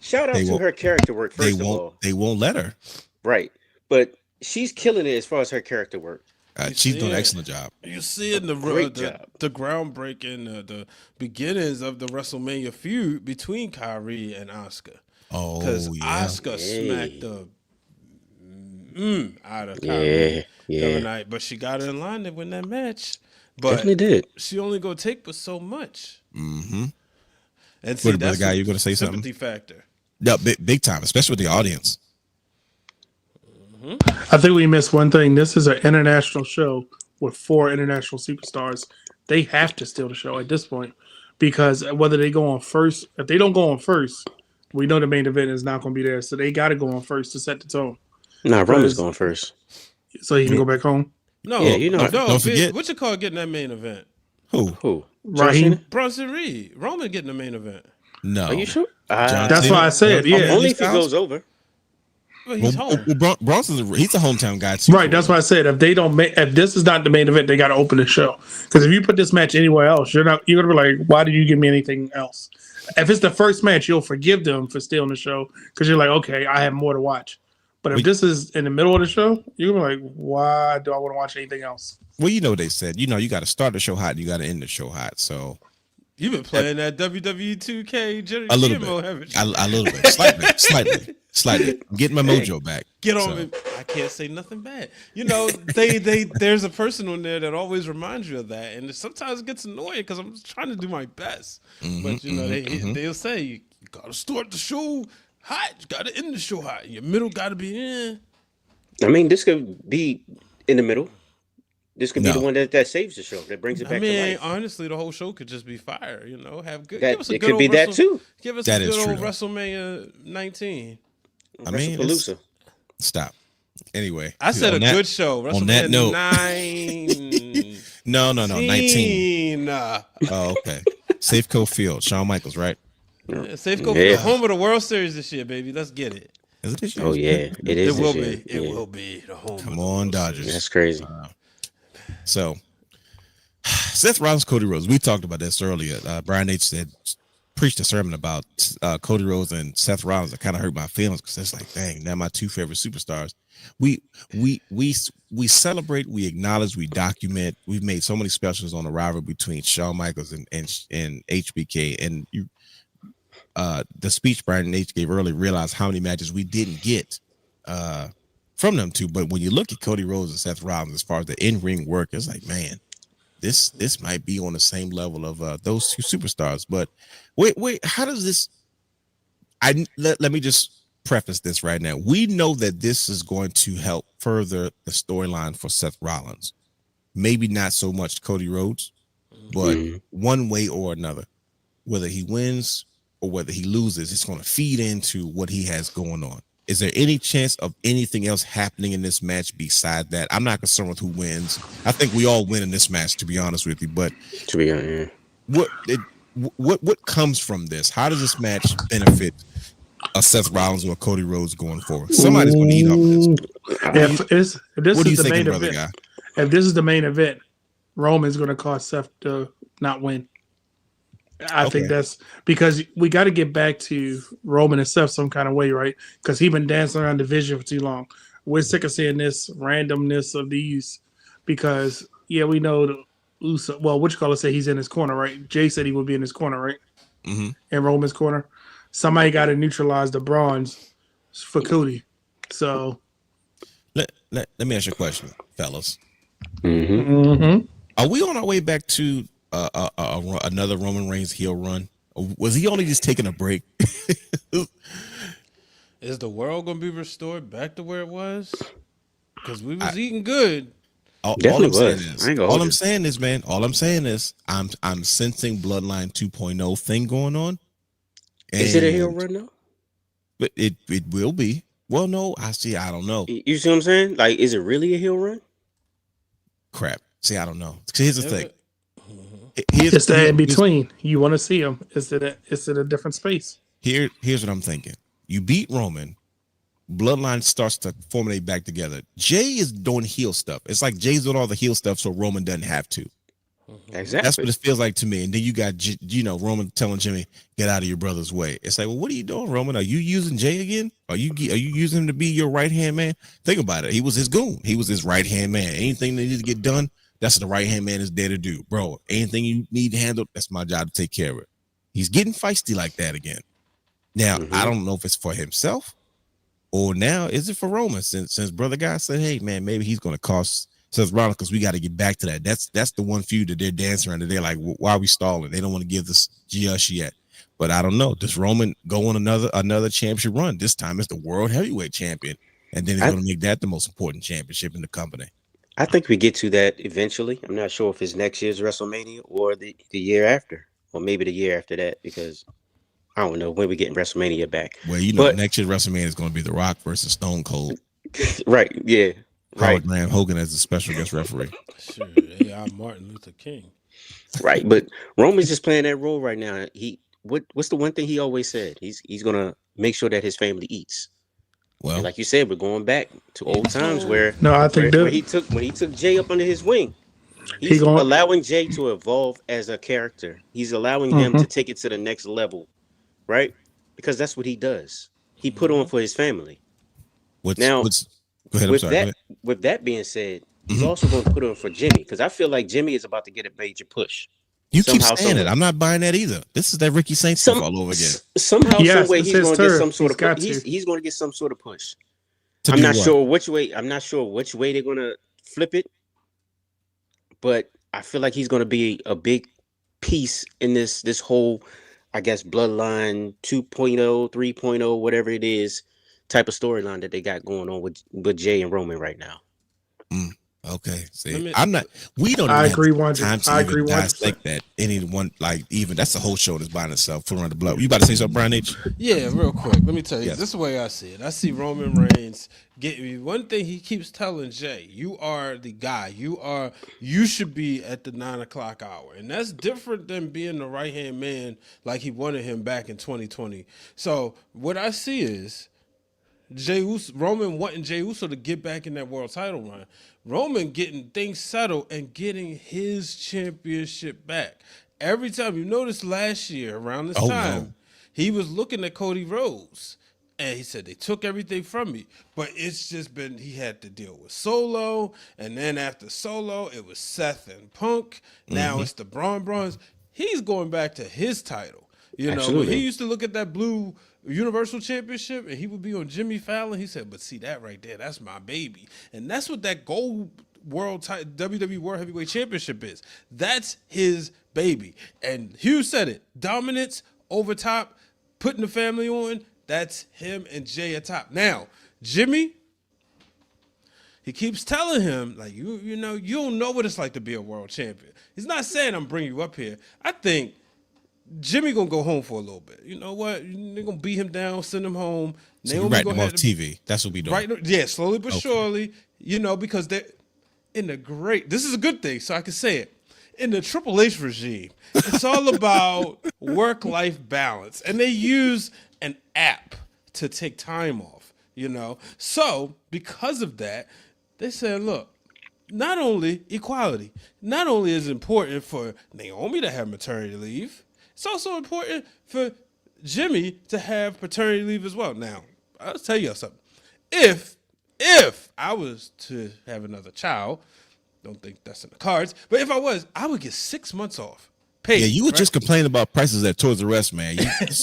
Shout out to her character work. First of all, they won't let her. Right, but she's killing it as far as her character work. She's doing an excellent job. You see in the groundbreaking, the beginnings of the WrestleMania feud between Kyrie and Asuka. Oh, because Asuka smacked the out of Kyrie the other night, but she got in line to win that match. But definitely did. She only go take but so much. Mm-hmm. And see, that's the guy, you're going to say something? Sympathy factor. Yeah, big time, especially with the audience. I think we missed one thing. This is an international show with 4 international superstars. They have to steal the show at this point because whether they go on first, if they don't go on first, we know the main event is not going to be there. So they got to go on first to set the tone. Nah, Roman's going first. So he can go back home? No, don't forget. What you call getting that main event? Who? Raheem? Bronson Reed. Roman getting the main event. No. Are you sure? That's why I said, yeah. Only if he goes over. Well, he's home. Bronson's he's a hometown guy too. Right, that's why I said if this is not the main event, they got to open the show. Because if you put this match anywhere else, you're gonna be like, why did you give me anything else? If it's the first match, you'll forgive them for stealing the show because you're like, okay, I have more to watch. But if this is in the middle of the show, you're gonna be like, why do I want to watch anything else? Well, you know they said, you got to start the show hot, you got to end the show hot. So you've been playing that WWE 2K a little bit, haven't you? A little bit, slightly. I'm getting my mojo back. Get on it. I can't say nothing bad. There's a person on there that always reminds you of that, and sometimes it gets annoying because I'm trying to do my best. But they'll say you gotta start the show hot, you gotta end the show hot. Your middle gotta be in. I mean, this could be in the middle. This could be the one that saves the show, that brings it back to life. Honestly, the whole show could just be fire. Have good. It could be that too. Give us a good old WrestleMania 19. I mean, stop. Anyway, I said a good show. On that note, 9. no, 19. Oh, okay. Safeco Field, Shawn Michaels, right? Yeah, Safeco Field, home of the World Series this year, baby. Let's get it. Is it this year? Oh yeah, it is. It will this year. be. It will be the home. Come of the on, World Dodgers. Series. That's crazy. So, Seth Rollins, Cody Rhodes. We talked about this earlier. Brian H. said, preached a sermon about Cody Rhodes and Seth Rollins. That kind of hurt my feelings because it's like, dang, now my two favorite superstars. We celebrate, we acknowledge, we document. We've made so many specials on the rivalry between Shawn Michaels and HBK. And you, the speech Brian H. gave earlier, realized how many matches we didn't get from them two. But when you look at Cody Rhodes and Seth Rollins, as far as the in-ring work, it's like, man, this might be on the same level of those two superstars. But wait, how does this? Let me just preface this right now. We know that this is going to help further the storyline for Seth Rollins. Maybe not so much Cody Rhodes, but one way or another, whether he wins or whether he loses, it's going to feed into what he has going on. Is there any chance of anything else happening in this match beside that? I'm not concerned with who wins. I think we all win in this match, to be honest with you. But To be honest, what comes from this? How does this match benefit a Seth Rollins or a Cody Rhodes going forward? Somebody's going to eat up this. If this What are you is the thinking, main brother event, guy? if this is the main event, Roman's going to cause Seth to not win. I think that's because we got to get back to Roman and Seth some kind of way, right? Because he's been dancing around division for too long. We're sick of seeing this randomness of these because, yeah, we know the Uso, well, what you call it, say he's in his corner, right? Jay said he would be in his corner, right? Mm-hmm. In Roman's corner. Somebody got to neutralize the bronze for Cody. So Let me ask you a question, fellas. mm-hmm. Are we on our way back to another Roman Reigns heel run? Or was he only just taking a break? Is the world gonna be restored back to where it was? Because we was eating good. All Definitely I'm saying was. is, I ain't gonna all hold I'm you. saying is, man, all I'm saying is, I'm sensing Bloodline 2.0 thing going on. is it a heel And run though? But it will be. Well, no, I don't know. You see what I'm saying? Like, is it really a heel run? Crap. See, I don't know. Here's the thing. It's the in between. You want to see him. It's in a different space. Here's what I'm thinking. You beat Roman, Bloodline starts to formulate back together. Jay is doing heel stuff. It's like Jay's doing all the heel stuff, so Roman doesn't have to. Exactly. That's what it feels like to me. And then you got, Roman telling Jimmy, "Get out of your brother's way." It's like, well, what are you doing, Roman? Are you using Jay again? Are you using him to be your right hand man? Think about it. He was his goon. He was his right hand man. Anything that needs to get done, that's what the right hand man is there to do, bro. Anything you need handled, that's my job to take care of it. He's getting feisty like that again. Now, I don't know if it's for himself or now is it for Roman? Since brother guy said, hey man, maybe he's going to cost Seth Rollins because we got to get back to that. That's the one feud that they're dancing around. That they're like, why are we stalling? They don't want to give this just yet. But I don't know. Does Roman go on another championship run? This time it's the world heavyweight champion, and then he's going to make that the most important championship in the company. I think we get to that eventually. I'm not sure if it's next year's WrestleMania or the year after, or maybe the year after that, because I don't know when we get WrestleMania back. Well, next year's WrestleMania is going to be The Rock versus Stone Cold. Right. Yeah. Howard Graham Hogan as a special guest referee. Sure, A.I. Martin Luther King. Right, but Roman's just playing that role right now. What's the one thing he always said? He's gonna make sure that his family eats. Well, and like you said, we're going back to old times where I think when he took Jay up under his wing, he's allowing Jay to evolve as a character. He's allowing him to take it to the next level, right? Because that's what he does. He put on for his family. Go ahead, with that being said, he's also going to put on for Jimmy, because I feel like Jimmy is about to get a major push. You keep saying it. I'm not buying that either. This is that Ricky Saints stuff all over again. Some way he's going to get some sort of he's going to get some sort of push. I'm not sure which way. I'm not sure which way they're going to flip it, but I feel like he's going to be a big piece in this whole, I guess, Bloodline 2.0, 3.0, whatever it is, type of storyline that they got going on with Jay and Roman right now. Okay, see, me- I'm not. We don't. I Even agree, have 100. time to I even agree, 100%. dissect that. Anyone like even that's the whole show that's by itself. Full around the block. You about to say something, Brian H? Yeah, real quick. Let me tell you. Yes. This is the way I see it. I see Roman Reigns get me. One thing he keeps telling Jay, you are the guy. You should be at the 9 o'clock hour. And that's different than being the right hand man like he wanted him back in 2020. So what I see is Roman wanting Jey Uso to get back in that world title run. Roman getting things settled and getting his championship back. Every time you notice last year around this time, he was looking at Cody Rhodes and he said, they took everything from me. But it's just been, he had to deal with Solo. And then after Solo, it was Seth and Punk. Now it's the Braun. He's going back to his title. You know, when he used to look at that blue Universal Championship and he would be on Jimmy Fallon, he said, but see that right there, that's my baby. And that's what that gold world WWE World Heavyweight Championship is. That's his baby. And Hugh said it, dominance over top, putting the family on, that's him and Jay at top. Now, Jimmy, he keeps telling him, like, you know, you don't know what it's like to be a world champion. He's not saying I'm bringing you up here. I think Jimmy gonna go home for a little bit. You know what? They're gonna beat him down, send him home. So we write them off TV. That's what we do. Right? Yeah, slowly but surely. You know, because they're in the great. This is a good thing, so I can say it. In the Triple H regime, it's all about work-life balance, and they use an app to take time off. You know, so because of that, they said, look. Not only equality, not only is it important for Naomi to have maternity leave, it's also important for Jimmy to have paternity leave as well. Now, I'll tell you something. If I was to have another child, don't think that's in the cards, but if I was, I would get 6 months off. Paid, Yeah, you were just complaining about prices at Toys R Us, man.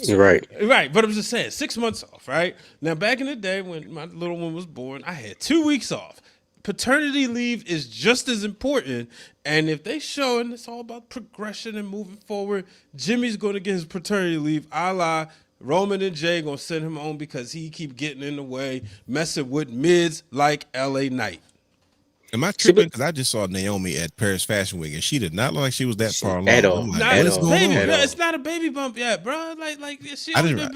Right. Right, but I'm just saying, 6 months off, right? Now, back in the day when my little one was born, I had 2 weeks off. Paternity leave is just as important, and if they showing it's all about progression and moving forward, Jimmy's going to get his paternity leave, a la Roman and Jay going to send him home because he keep getting in the way, messing with mids like LA Knight. Am I tripping? Because I just saw Naomi at Paris Fashion Week, and she did not look like she was that far along. At all. I'm like, Not what is going baby, on? no, it's not a baby bump yet, bro. Like she I only didn't-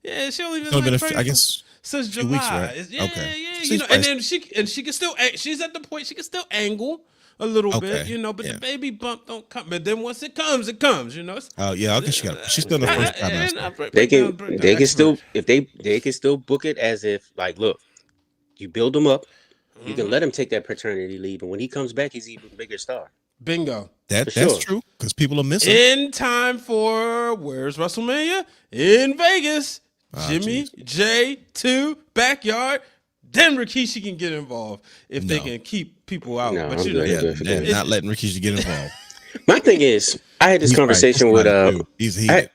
been, she only been, It's only like been pregnant I guess since a July. few weeks, right? Yeah, Okay. yeah, She's you know, and probably- then she can still she's at the point she can still angle a little bit, Okay, you know, but yeah. the baby bump don't come. But then once it comes, you know. Oh yeah, I guess she's still in the first trimester. They can still if they can still book it as if like look, you build them up, you can let him take that paternity leave, and when he comes back, he's even bigger star. Bingo. That's sure. true because people are missing. In time for where's WrestleMania? In Vegas. Jimmy, Jay, 2, backyard. Then Rikishi can get involved if they can keep people out. No, but I'm you know, good. Yeah, not letting Rikishi get involved. My thing is, I had this He's conversation right. with That's not He's heated.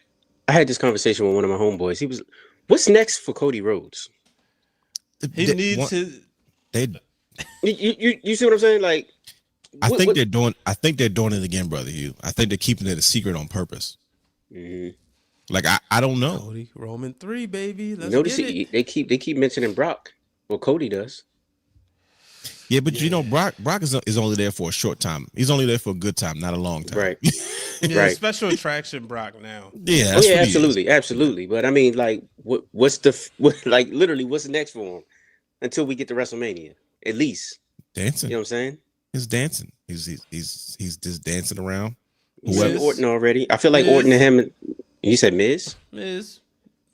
I had this conversation with one of my homeboys. He was, what's next for Cody Rhodes? he needs his. You see what I'm saying? Like, I think they're doing it again, brother Hugh. I think they're keeping it a secret on purpose. Mm-hmm. Like I don't know. Cody, Roman 3, baby. Let's Notice get it. they keep mentioning Brock. Well, Cody does. Yeah, but you know, Brock is only there for a short time. He's only there for a good time, not a long time. Right. Yeah, Right. special attraction Brock now. Yeah. Oh That's yeah, what he is. absolutely. But I mean, like, what's like literally what's next for him until we get to WrestleMania? At least, Dancing. you know what I'm saying? He's dancing. He's just dancing around. You said Miz. Orton already. I feel like Miz. Orton and him. You said Miz. Miz.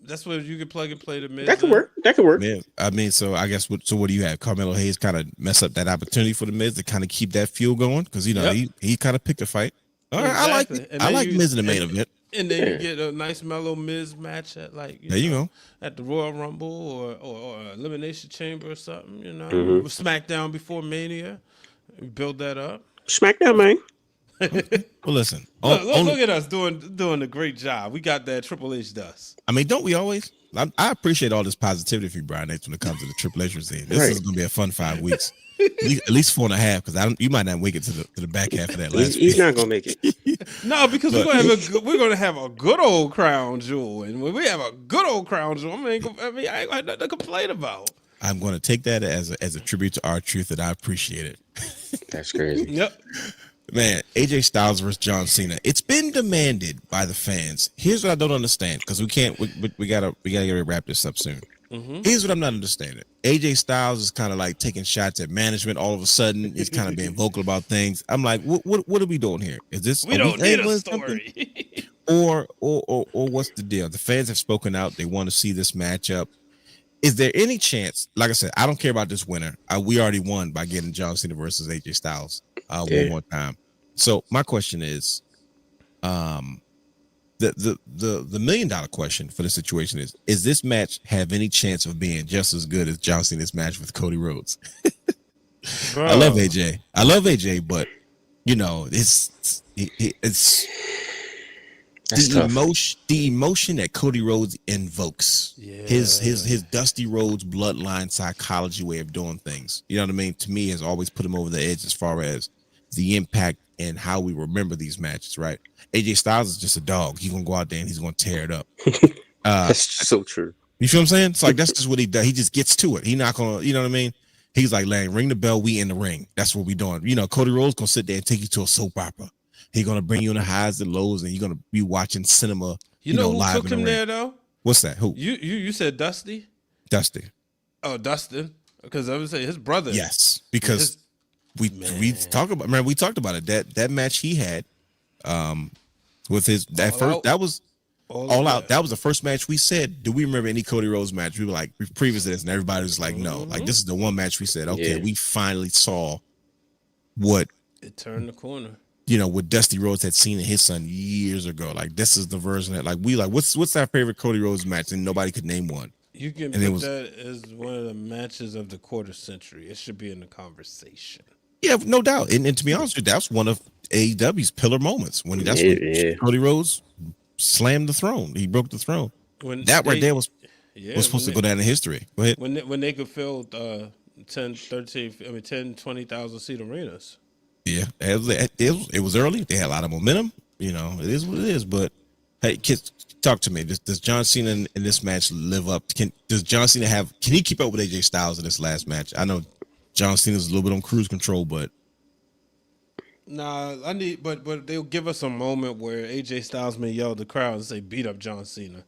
That's where you can plug and play the Miz. That could in. work. That could work. Yeah, I mean, so I guess what do you have? Carmelo Hayes kind of mess up that opportunity for the Miz to kind of keep that fuel going because you know he kind of picked a fight. All right, I like Exactly. it. And I then like you- Miz in the main event. And then you get a nice mellow Miz match at There you go. at the Royal Rumble or Elimination Chamber or something, you know. Mm-hmm. SmackDown before Mania. Build that up. SmackDown, man. Well, listen. Look at us doing a great job. We got that Triple H does. I mean, don't we always? I appreciate all this positivity for you, Brian H, when it comes to the Triple H scene. This Right. is going to be a fun 5 weeks, at least 4.5, because you might not make it to the back half of that last He's week. not gonna make it. No, because we're gonna have a good old crown jewel, and when we have a good old crown jewel, I ain't got nothing to complain about. I'm going to take that as a tribute to R-Truth, and I appreciate it. That's crazy. Yep. Man, AJ Styles versus John Cena. It's been demanded by the fans. Here's what I don't understand, because we gotta wrap this up soon. Here's what I'm not understanding. AJ Styles is kind of like taking shots at management. All of a sudden, he's kind of being vocal about things. I'm like, what are we doing here? Is this We don't need a story. or what's the deal? The fans have spoken out. They want to see this matchup. Is there any chance? Like I said, I don't care about this winner. We already won by getting John Cena versus AJ Styles one more time. So my question is, the $1 million question for the situation is this match have any chance of being just as good as John Cena's match with Cody Rhodes? I love AJ, but you know, it's the emotion that Cody Rhodes invokes. Yeah. His Dusty Rhodes bloodline psychology way of doing things. You know what I mean? To me, has always put him over the edge as far as the impact and how we remember these matches, right? AJ Styles is just a dog. He's gonna go out there and he's gonna tear it up. That's so true. You feel what I'm saying? It's like that's just what he does. He just gets to it. He's not gonna, you know what I mean? He's like, ring the bell, we in the ring. That's what we doing. You know, Cody Rhodes gonna sit there and take you to a soap opera. He's gonna bring you in the highs and lows, and you're gonna be watching cinema. You know who live cooked him there though? What's that? Who? You said Dusty? Dusty. Oh, Dustin. Because I would say his brother. Yes, because we talked about it. That match he had with his that was all out. That was the first match we said. Do we remember any Cody Rhodes match? We were like previous to this, and everybody was like, no. Like this is the one match we said, okay, we finally saw what it turned the corner. You know, what Dusty Rhodes had seen in his son years ago. Like this is the version that what's our favorite Cody Rhodes match, and nobody could name one. You can put that as one of the matches of the quarter century. It should be in the conversation. Yeah, no doubt. And to be honest with you, that's one of AEW's pillar moments when Cody Rhodes slammed the throne. He broke the throne. Right there was supposed to go down in history. Go ahead. When they could fill 10, 20,000 seat arenas. Yeah, it was early. They had a lot of momentum. You know, it is what it is. But hey, kids, talk to me. Does John Cena in this match live up? Does John Cena can he keep up with AJ Styles in this last match? I know John Cena's a little bit on cruise control, but nah, but they'll give us a moment where AJ Styles may yell at the crowd and say, "Beat up John Cena."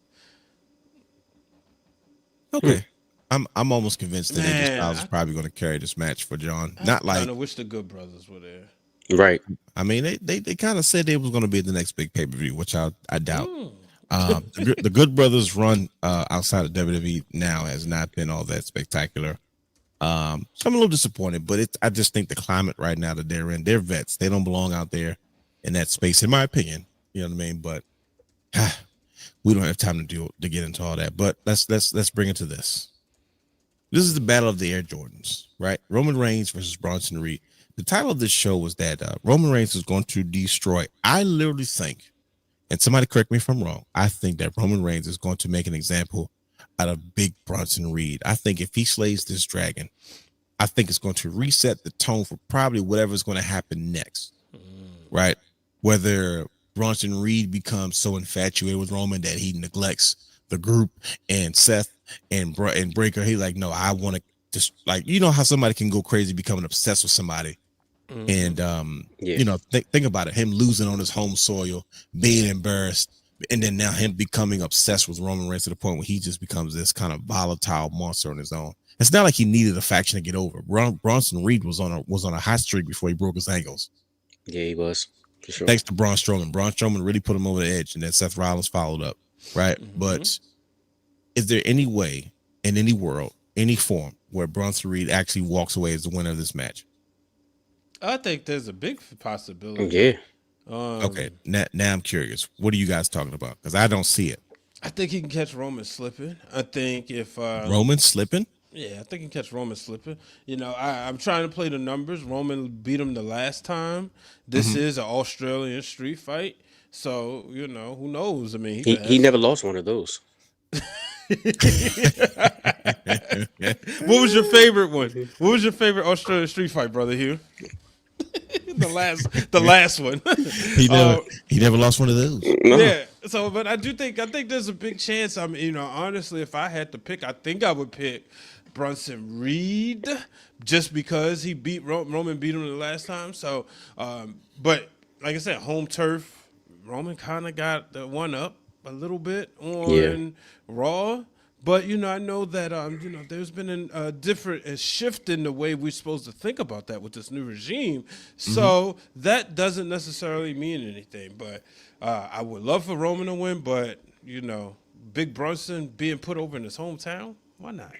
Okay. I'm almost convinced that AJ Styles is probably going to carry this match for John. I wish the Good Brothers were there. Right. I mean, they kind of said they was going to be the next big pay-per-view, which I doubt. The Good Brothers run outside of WWE now has not been all that spectacular. So I'm a little disappointed, but I just think the climate right now that they're in, they're vets. They don't belong out there in that space, in my opinion. You know what I mean? But we don't have time to get into all that. But let's bring it to this. This is the Battle of the Air Jordans, right? Roman Reigns versus Bronson Reed. The title of this show was that Roman Reigns is going to destroy. I literally think, and somebody correct me if I'm wrong, I think that Roman Reigns is going to make an example out of big Bronson Reed. I think if he slays this dragon, I think it's going to reset the tone for probably whatever's going to happen next, right? Whether Bronson Reed becomes so infatuated with Roman that he neglects the group and Seth and Breaker. He's like, no, I want to just, like, you know how somebody can go crazy becoming obsessed with somebody. And you know, think about it, him losing on his home soil, being embarrassed, and then now him becoming obsessed with Roman Reigns to the point where he just becomes this kind of volatile monster on his own. It's not like he needed a faction to get over. Bronson Reed was on a hot streak before he broke his ankles. Yeah, he was, for sure. Thanks to Braun Strowman. Braun Strowman really put him over the edge, and then Seth Rollins followed up, right? But is there any way in any world, any form, where Bronson Reed actually walks away as the winner of this match? I think there's a big possibility. Yeah. Okay, now I'm curious. What are you guys talking about? Because I don't see it. I think he can catch Roman slipping. I think if Roman slipping? Yeah, I think he can catch Roman slipping. You know, I'm trying to play the numbers. Roman beat him the last time. This is an Australian street fight. So, you know, who knows? I mean, he never lost one of those. What was your favorite one? What was your favorite Australian street fight, brother Hugh? the last one. He never lost one of those. No. Yeah. So, but I think there's a big chance. I mean, you know, honestly, if I had to pick, I think I would pick Bronson Reed just because he beat Roman beat him the last time. So, but like I said, home turf. Roman kind of got the one up a little bit on Raw. But, I know that, there's been a shift in the way we're supposed to think about that with this new regime. So that doesn't necessarily mean anything. But I would love for Roman to win. But, Big Bronson being put over in his hometown, why not?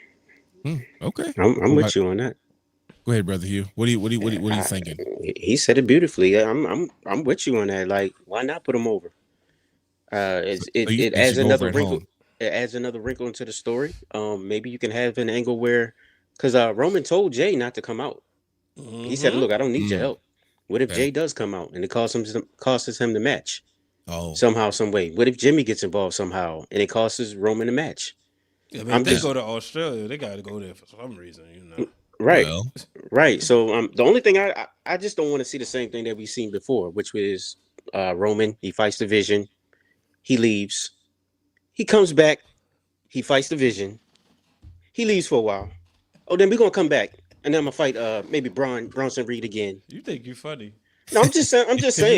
Okay. I'm with you on that. Go ahead, brother Hugh. What are you thinking? He said it beautifully. I'm with you on that. Like, why not put him over? It adds another wrinkle. It adds another wrinkle into the story. Maybe you can have an angle where, because Roman told Jay not to come out. He said, "Look, I don't need your help." What if Jay does come out and it costs him the match? Somehow, some way. What if Jimmy gets involved somehow and it costs Roman the match? I mean, if they go to Australia, they got to go there for some reason, Right, right. So the only thing I just don't want to see the same thing that we've seen before, which was Roman. He fights the Vision, he leaves. He comes back. He fights the Vision. He leaves for a while. Oh, then we're gonna come back, and then I'm gonna fight maybe Bronson Reed again. You think you're funny? No, I'm just saying.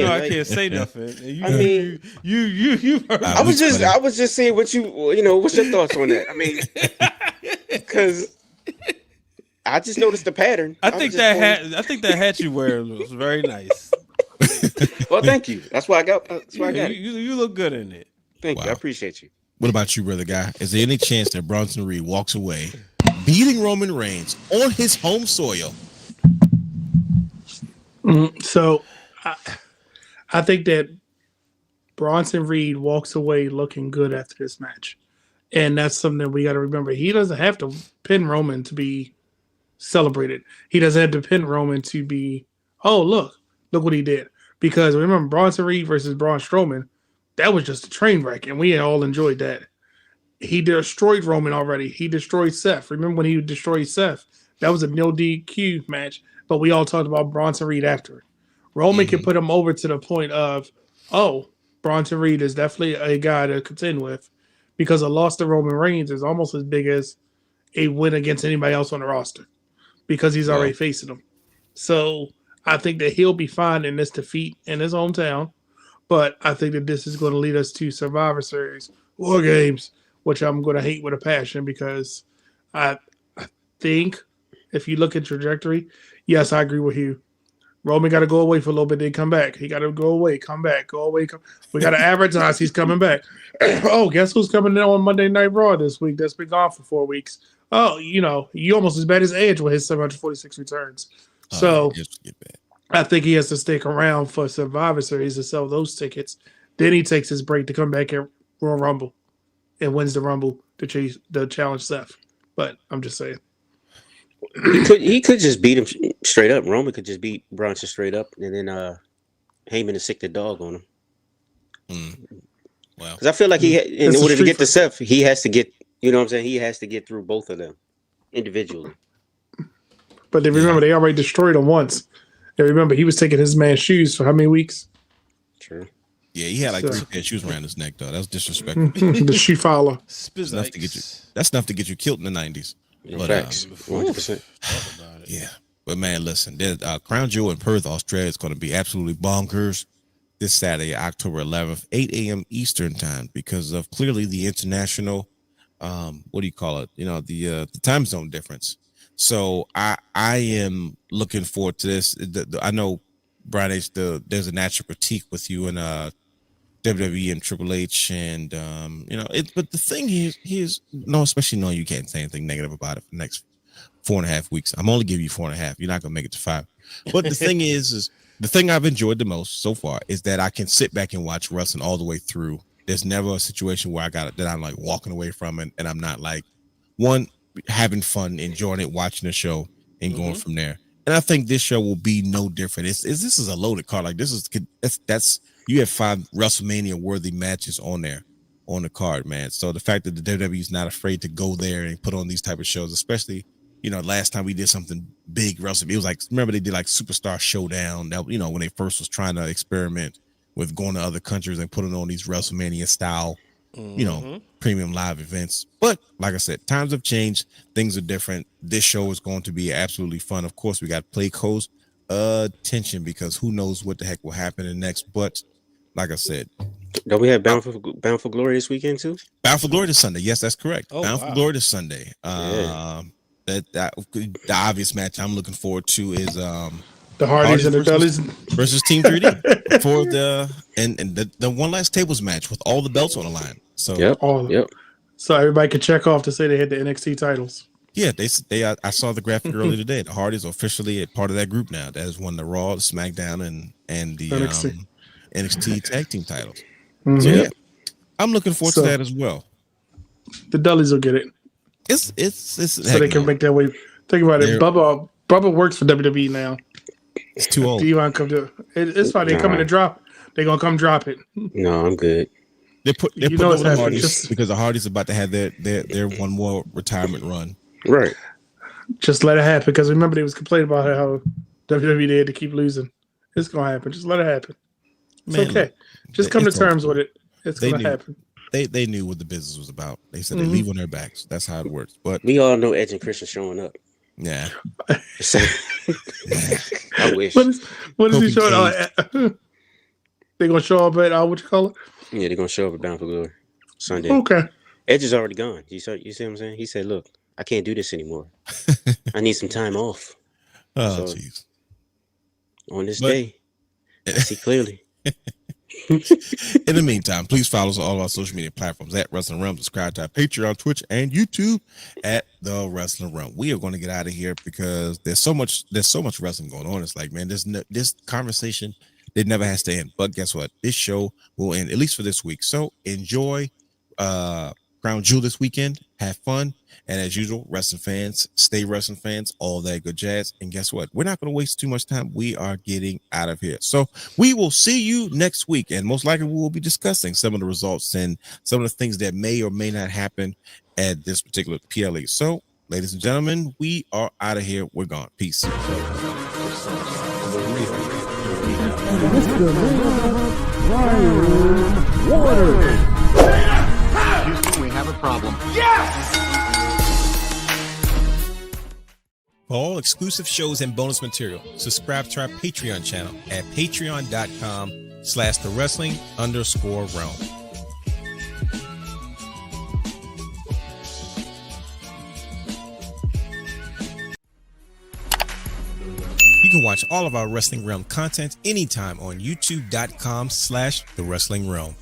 I can't say nothing. You. I was just saying what what's your thoughts on that? I mean, because I just noticed the pattern. I think that hat you wear was very nice. Well, thank you. That's why I got it. You look good in it. Thank you. I appreciate you. What about you, brother guy? Is there any chance that Bronson Reed walks away beating Roman Reigns on his home soil? So I think that Bronson Reed walks away looking good after this match. And that's something that we got to remember. He doesn't have to pin Roman to be celebrated. He doesn't have to pin Roman to be, oh, look what he did. Because remember, Bronson Reed versus Braun Strowman, that was just a train wreck, and we all enjoyed that. He destroyed Roman already. He destroyed Seth. Remember when he destroyed Seth? That was a no DQ match, but we all talked about Bronson Reed after. Roman can put him over to the point of, oh, Bronson Reed is definitely a guy to contend with, because a loss to Roman Reigns is almost as big as a win against anybody else on the roster, because he's already facing them. So I think that he'll be fine in this defeat in his hometown. But I think that this is going to lead us to Survivor Series War Games, which I'm going to hate with a passion, because I think if you look at trajectory, yes, I agree with you. Roman got to go away for a little bit, then come back. He got to go away, come back, go away. We got to advertise he's coming back. Oh, guess who's coming in on Monday Night Raw this week that's been gone for 4 weeks? Oh, you almost as bad as Edge with his 746 returns. So I think he has to stick around for Survivor Series to sell those tickets. Then he takes his break to come back at Royal Rumble and wins the Rumble to challenge Seth. But I'm just saying. He could just beat him straight up. Roman could just beat Bronson straight up, and then Heyman to sick the dog on him. Wow. Because I feel like in order to get to Seth, he has to get, He has to get through both of them individually. But then remember, they already destroyed him once. And remember, he was taking his man's shoes for how many weeks? True. Yeah, he had like 3 pair of shoes around his neck, though. That was disrespectful. The shoe follower. That's enough to get you killed in the 90s. But, facts. 100%. Yeah. But, man, listen, Crown Jewel in Perth, Australia is going to be absolutely bonkers this Saturday, October 11th, 8 a.m. Eastern time, because of clearly the international, the time zone difference. So I am looking forward to this. I know, Brian H., there's a natural critique with you and WWE and Triple H, and but the thing is, especially knowing you can't say anything negative about it for the next 4.5 weeks. I'm only giving you 4.5. You're not gonna make it to 5. But the thing is the thing I've enjoyed the most so far is that I can sit back and watch wrestling all the way through. There's never a situation where I'm like walking away from it, and I'm not like having fun, enjoying it, watching the show, and going from there. And I think this show will be no different. This is a loaded card. Like that's you have 5 WrestleMania worthy matches on the card, man. So the fact that the WWE is not afraid to go there and put on these type of shows, especially last time we did something big, WrestleMania, it was like, remember they did like Superstar Showdown, that when they first was trying to experiment with going to other countries and putting on these WrestleMania style you know, premium live events. But like I said, times have changed. Things are different. This show is going to be absolutely fun. Of course, we got play close attention because who knows what the heck will happen in next. But like I said, don't we have Bound for Glory this weekend too? Bound for Glory this Sunday. Yes, that's correct. Oh, Bound wow. for Glory this Sunday. Yeah. The obvious match I'm looking forward to is The Hardys and the Dudleys versus Team 3D for the one last tables match with all the belts on the line. So Yep. So everybody can check off to say they hit the NXT titles. yeah, they I saw the graphic earlier today. The Hardys are officially a part of that group now. That has won the Raw, the SmackDown, and the NXT tag team titles. So yeah, I'm looking forward to that as well. The Dudleys will get it. It's So they can make that way. Think about it. Bubba works for WWE now. It's too old. Do you want to come to it's fine. They're coming to drop. They're gonna come drop it. No, I'm good. They're putting You know over the what's Hardys happening. because the Hardys are about to have their one more retirement run. Right. Just let it happen. Because remember they was complaining about how WWE had to keep losing. It's gonna happen. Just let it happen. It's Man, okay. Just come to it's terms with it. It's They gonna knew. happen. They knew what the business was about. They said they leave on their backs. That's how it works. But We all know Edge and Christian showing up. yeah, I wish. What is he Kofi showing? They gonna show up at what you call it? Yeah, they're gonna show up at Bound for Glory Sunday. Okay. Edge is already gone. You see what I'm saying? He said, "Look, I can't do this anymore. I need some time off oh So- jeez. on this But- day. I see clearly." In the meantime, please follow us on all of our social media platforms at Wrestling Realm. Subscribe to our Patreon, Twitch, and YouTube at The Wrestling Realm. We are going to get out of here because there's so much wrestling going on. It's like, man, this conversation, it never has to end. But guess what? This show will end, at least for this week. So enjoy Crown Jewel this weekend. Have fun. And as usual, wrestling fans, stay wrestling fans, all that good jazz. And guess what? We're not going to waste too much time. We are getting out of here. So we will see you next week. And most likely we will be discussing some of the results and some of the things that may or may not happen at this particular PLE. So, ladies and gentlemen, we are out of here. We're gone. Peace. Houston, we have a problem. For all exclusive shows and bonus material, subscribe to our Patreon channel at patreon.com/thewrestling_realm. You can watch all of our Wrestling Realm content anytime on youtube.com/thewrestling realm.